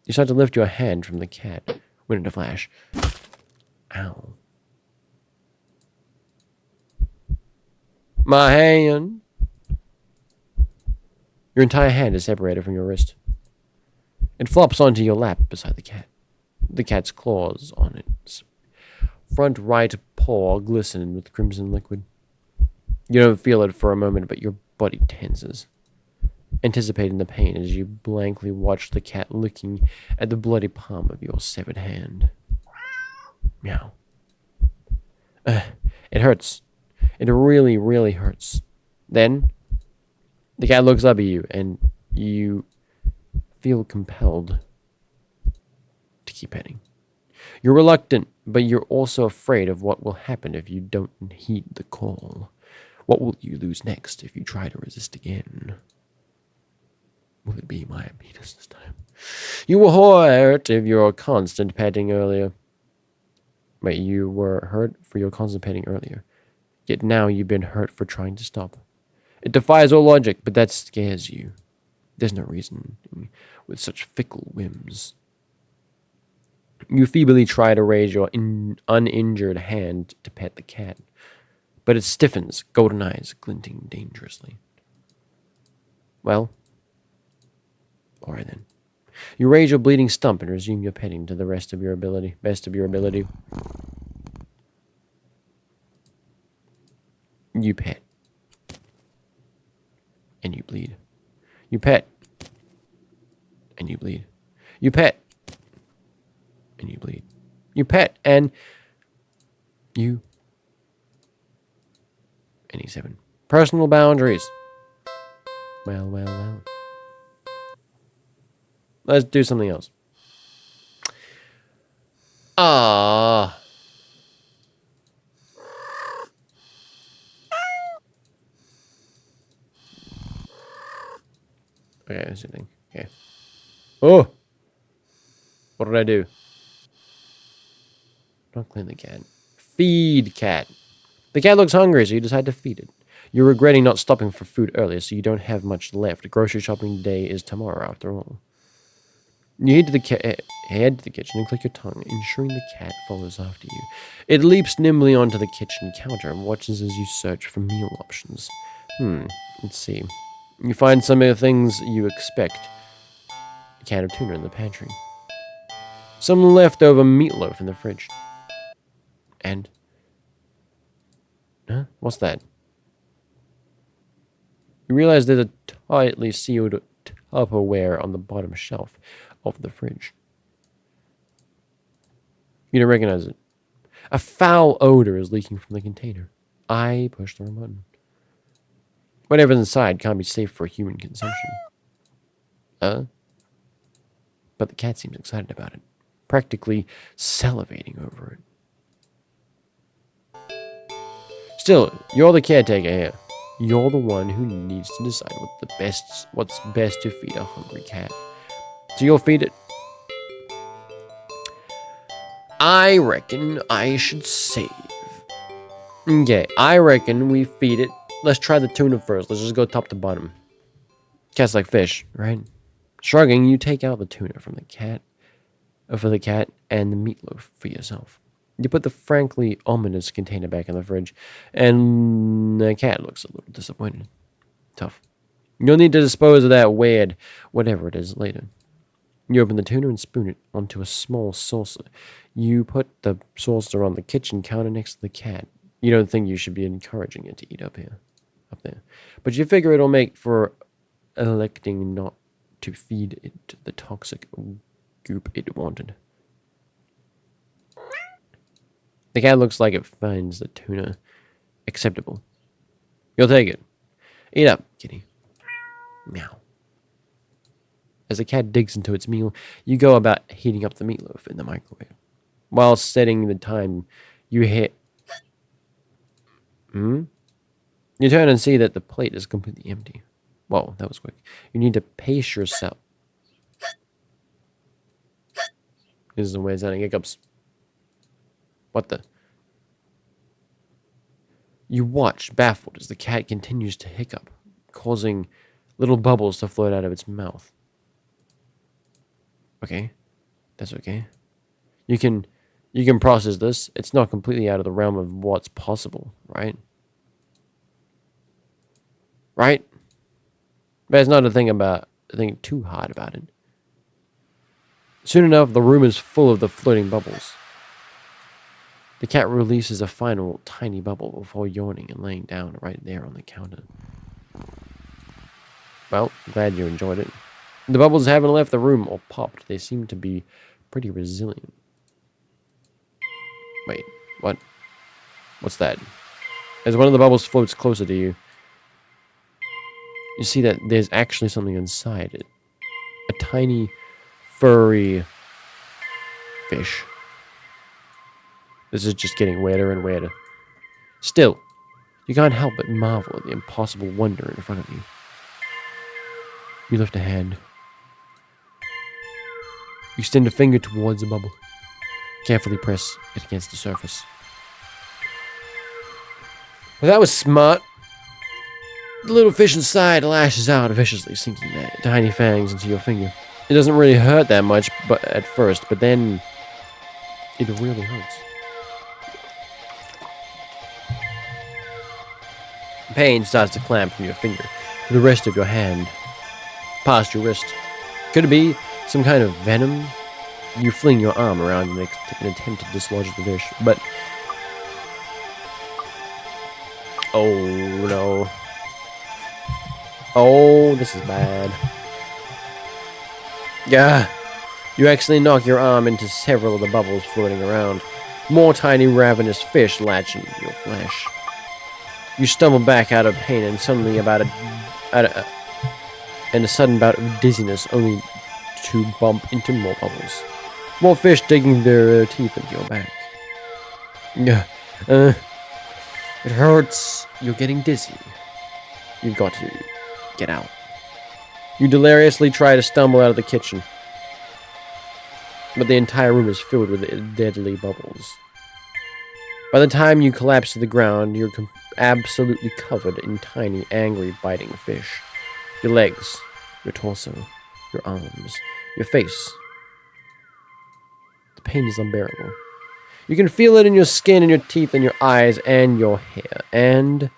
A: You start to lift your hand from the cat, when in a flash. Ow. My hand! Your entire hand is separated from your wrist. It flops onto your lap beside the cat. The cat's claws on its front right paw glisten with crimson liquid. You don't feel it for a moment, but your body tenses, anticipating the pain as you blankly watch the cat licking at the bloody palm of your severed hand. Meow. It hurts. It really, really hurts. Then, the cat looks up at you, and you feel compelled to keep petting. You're reluctant, but you're also afraid of what will happen if you don't heed the call. What will you lose next if you try to resist again? Will it be my penis this time? You were hurt of your constant petting earlier. But you were hurt for your constant petting earlier. Yet now you've been hurt for trying to stop. It defies all logic, but that scares you. There's no reason with such fickle whims. You feebly try to raise your uninjured hand to pet the cat, but it stiffens, golden eyes glinting dangerously. Well, all right then. You raise your bleeding stump and resume your petting to the best of your ability. You pet. And you bleed. You pet. And you bleed. You pet. And you bleed. You pet and you... NE7. Personal boundaries. Well. Let's do something else. Ah. Okay, that's the thing. Okay. Oh! What did I do? Don't clean the cat. Feed cat. The cat looks hungry, so you decide to feed it. You're regretting not stopping for food earlier, so you don't have much left. Grocery shopping day is tomorrow, after all. You head to the kitchen and click your tongue, ensuring the cat follows after you. It leaps nimbly onto the kitchen counter and watches as you search for meal options. Let's see. You find some of the things you expect. A can of tuna in the pantry. Some leftover meatloaf in the fridge. And... huh? What's that? You realize there's a tightly sealed Tupperware on the bottom shelf of the fridge. You don't recognize it. A foul odor is leaking from the container. I pushed the wrong button. Whatever's inside can't be safe for human consumption. But the cat seems excited about it, practically salivating over it. Still, you're the caretaker here. You're the one who needs to decide what's best to feed a hungry cat. So you'll feed it. I reckon I should save. Okay, I reckon we feed it Let's try the tuna first. Let's just go top to bottom. Cat's like fish, right? Shrugging, you take out the tuna from the cat, for the cat, and the meatloaf for yourself. You put the frankly ominous container back in the fridge, and the cat looks a little disappointed. Tough. You'll need to dispose of that weird whatever it is later. You open the tuna and spoon it onto a small saucer. You put the saucer on the kitchen counter next to the cat. You don't think you should be encouraging it to eat up there. But you figure it'll make for electing not to feed it the toxic goop it wanted. The cat looks like it finds the tuna acceptable. You'll take it. Eat up, kitty. Meow. As the cat digs into its meal, you go about heating up the meatloaf in the microwave. While setting the time, you hit... You turn and see that the plate is completely empty. Whoa, that was quick. You need to pace yourself. This is the way it's sounding hiccups. What the? You watch, baffled, as the cat continues to hiccup, causing little bubbles to float out of its mouth. Okay, that's okay. You can process this. It's not completely out of the realm of what's possible, right? Right? But it's not a thing too hard about it. Soon enough, the room is full of the floating bubbles. The cat releases a final tiny bubble before yawning and laying down right there on the counter. Well, glad you enjoyed it. The bubbles haven't left the room or popped. They seem to be pretty resilient. Wait, what? What's that? As one of the bubbles floats closer to you, you see that there's actually something inside it. A tiny, furry fish. This is just getting weirder and weirder. Still, you can't help but marvel at the impossible wonder in front of you. You lift a hand. You extend a finger towards the bubble. Carefully press it against the surface. Well, that was smart. The little fish inside lashes out viciously, sinking their tiny fangs into your finger. It doesn't really hurt that much at first, but then it really hurts. Pain starts to clamp from your finger to the rest of your hand, past your wrist. Could it be some kind of venom? You fling your arm around in an attempt to dislodge the fish, but... Oh, no. Oh, this is bad. Yeah. You accidentally knock your arm into several of the bubbles floating around. More tiny ravenous fish latch into your flesh. You stumble back out of pain and suddenly and a sudden bout of dizziness, only to bump into more bubbles. More fish digging their teeth into your back. It hurts. You're getting dizzy. You've got to get out. You deliriously try to stumble out of the kitchen, but the entire room is filled with deadly bubbles. By the time you collapse to the ground, you're absolutely covered in tiny, angry, biting fish. Your legs, your torso, your arms, your face. The pain is unbearable. You can feel it in your skin, and your teeth, and your eyes, and your hair, and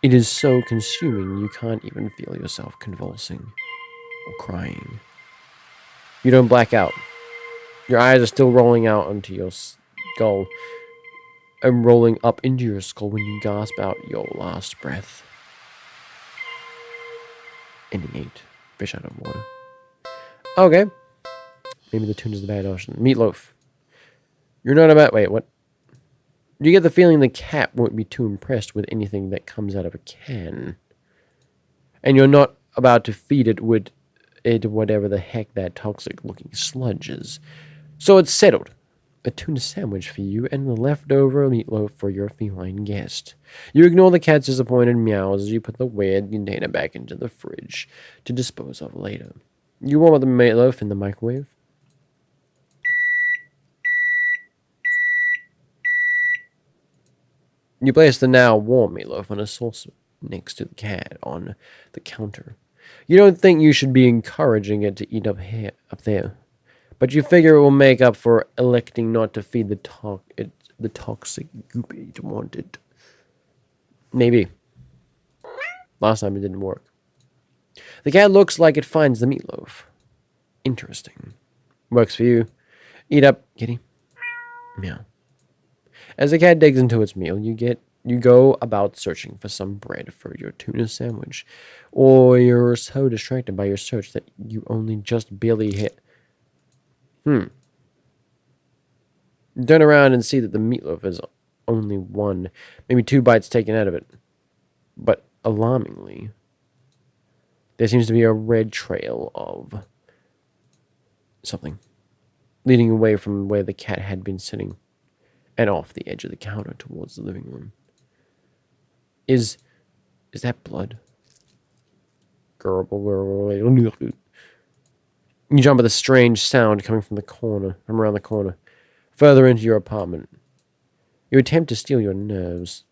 A: it is so consuming you can't even feel yourself convulsing or crying. You don't black out. Your eyes are still rolling out onto your skull and rolling up into your skull when you gasp out your last breath. Ending 8. Fish out of water. Okay. Maybe the tuna's the bad ocean. Meatloaf. You're not about... Wait, what? You get the feeling the cat won't be too impressed with anything that comes out of a can. And you're not about to feed it with whatever the heck that toxic-looking sludge is. So it's settled. A tuna sandwich for you and the leftover meatloaf for your feline guest. You ignore the cat's disappointed meows as you put the weird container back into the fridge to dispose of later. You warm up the meatloaf in the microwave. You place the now warm meatloaf on a saucer next to the cat on the counter. You don't think you should be encouraging it to eat up there, but you figure it will make up for electing not to feed the toxic goop it wanted. Maybe. Last time it didn't work. The cat looks like it finds the meatloaf. Interesting. Works for you. Eat up, kitty. Meow. As the cat digs into its meal, you go about searching for some bread for your tuna sandwich, or you're so distracted by your search that you only just barely hit. You turn around and see that the meatloaf is only one, maybe 2 bites taken out of it. But alarmingly, there seems to be a red trail of something leading away from where the cat had been sitting and off the edge of the counter towards the living room. Is that blood? You jump at the strange sound coming from around the corner, further into your apartment. You attempt to steel your nerves.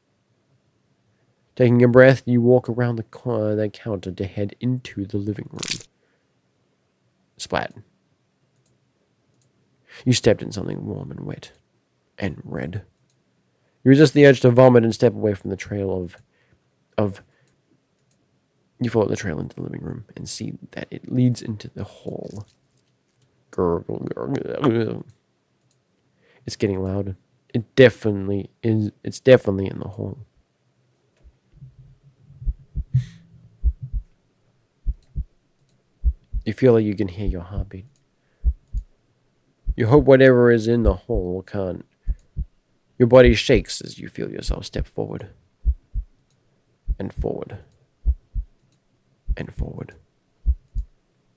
A: Taking a breath, you walk around the counter to head into the living room. Splat. You stepped in something warm and wet and red. You resist the urge to vomit and step away from the trail of. You follow the trail into the living room and see that it leads into the hall. Gurgle, gurgle. It's getting louder. It definitely is. It's definitely in the hall. You feel like you can hear your heartbeat. You hope whatever is in the hole can't. Your body shakes as you feel yourself step forward. And forward. And forward.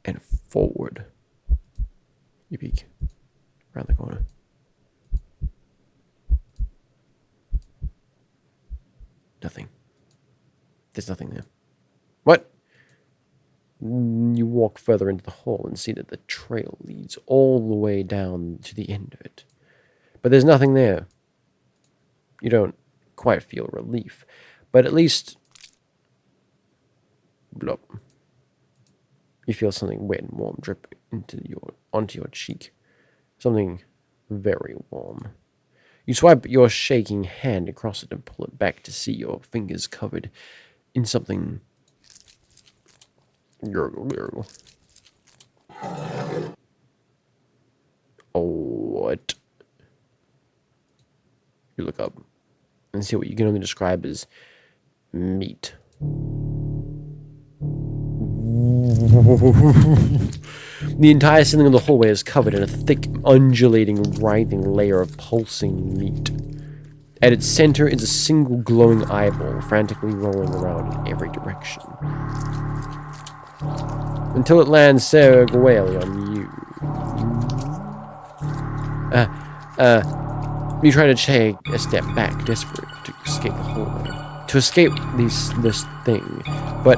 A: And forward. You peek. Around the corner. Nothing. There's nothing there. What? You walk further into the hole and see that the trail leads all the way down to the end of it. But there's nothing there. You don't quite feel relief, but at least... Blop. You feel something wet and warm drip onto your cheek. Something very warm. You swipe your shaking hand across it and pull it back to see your fingers covered in something... Gurgle, gurgle. Oh, what? You look up and see what you can only describe as meat. The entire ceiling of the hallway is covered in a thick, undulating, writhing layer of pulsing meat. At its center is a single glowing eyeball frantically rolling around in every direction. Until it lands squarely on you. You try to take a step back, desperate to escape the hallway. To escape this thing. But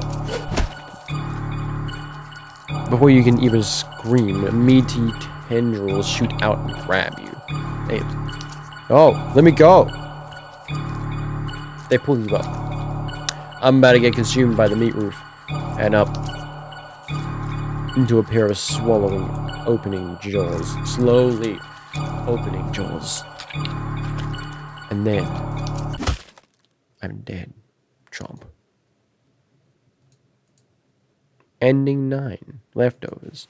A: before you can even scream, meaty tendrils shoot out and grab you. Hey. Oh, let me go! They pull you up. I'm about to get consumed by the meat roof. And up into a pair of swallowing, opening jaws. Slowly opening jaws. And then I'm dead. Chomp. Ending 9. Leftovers.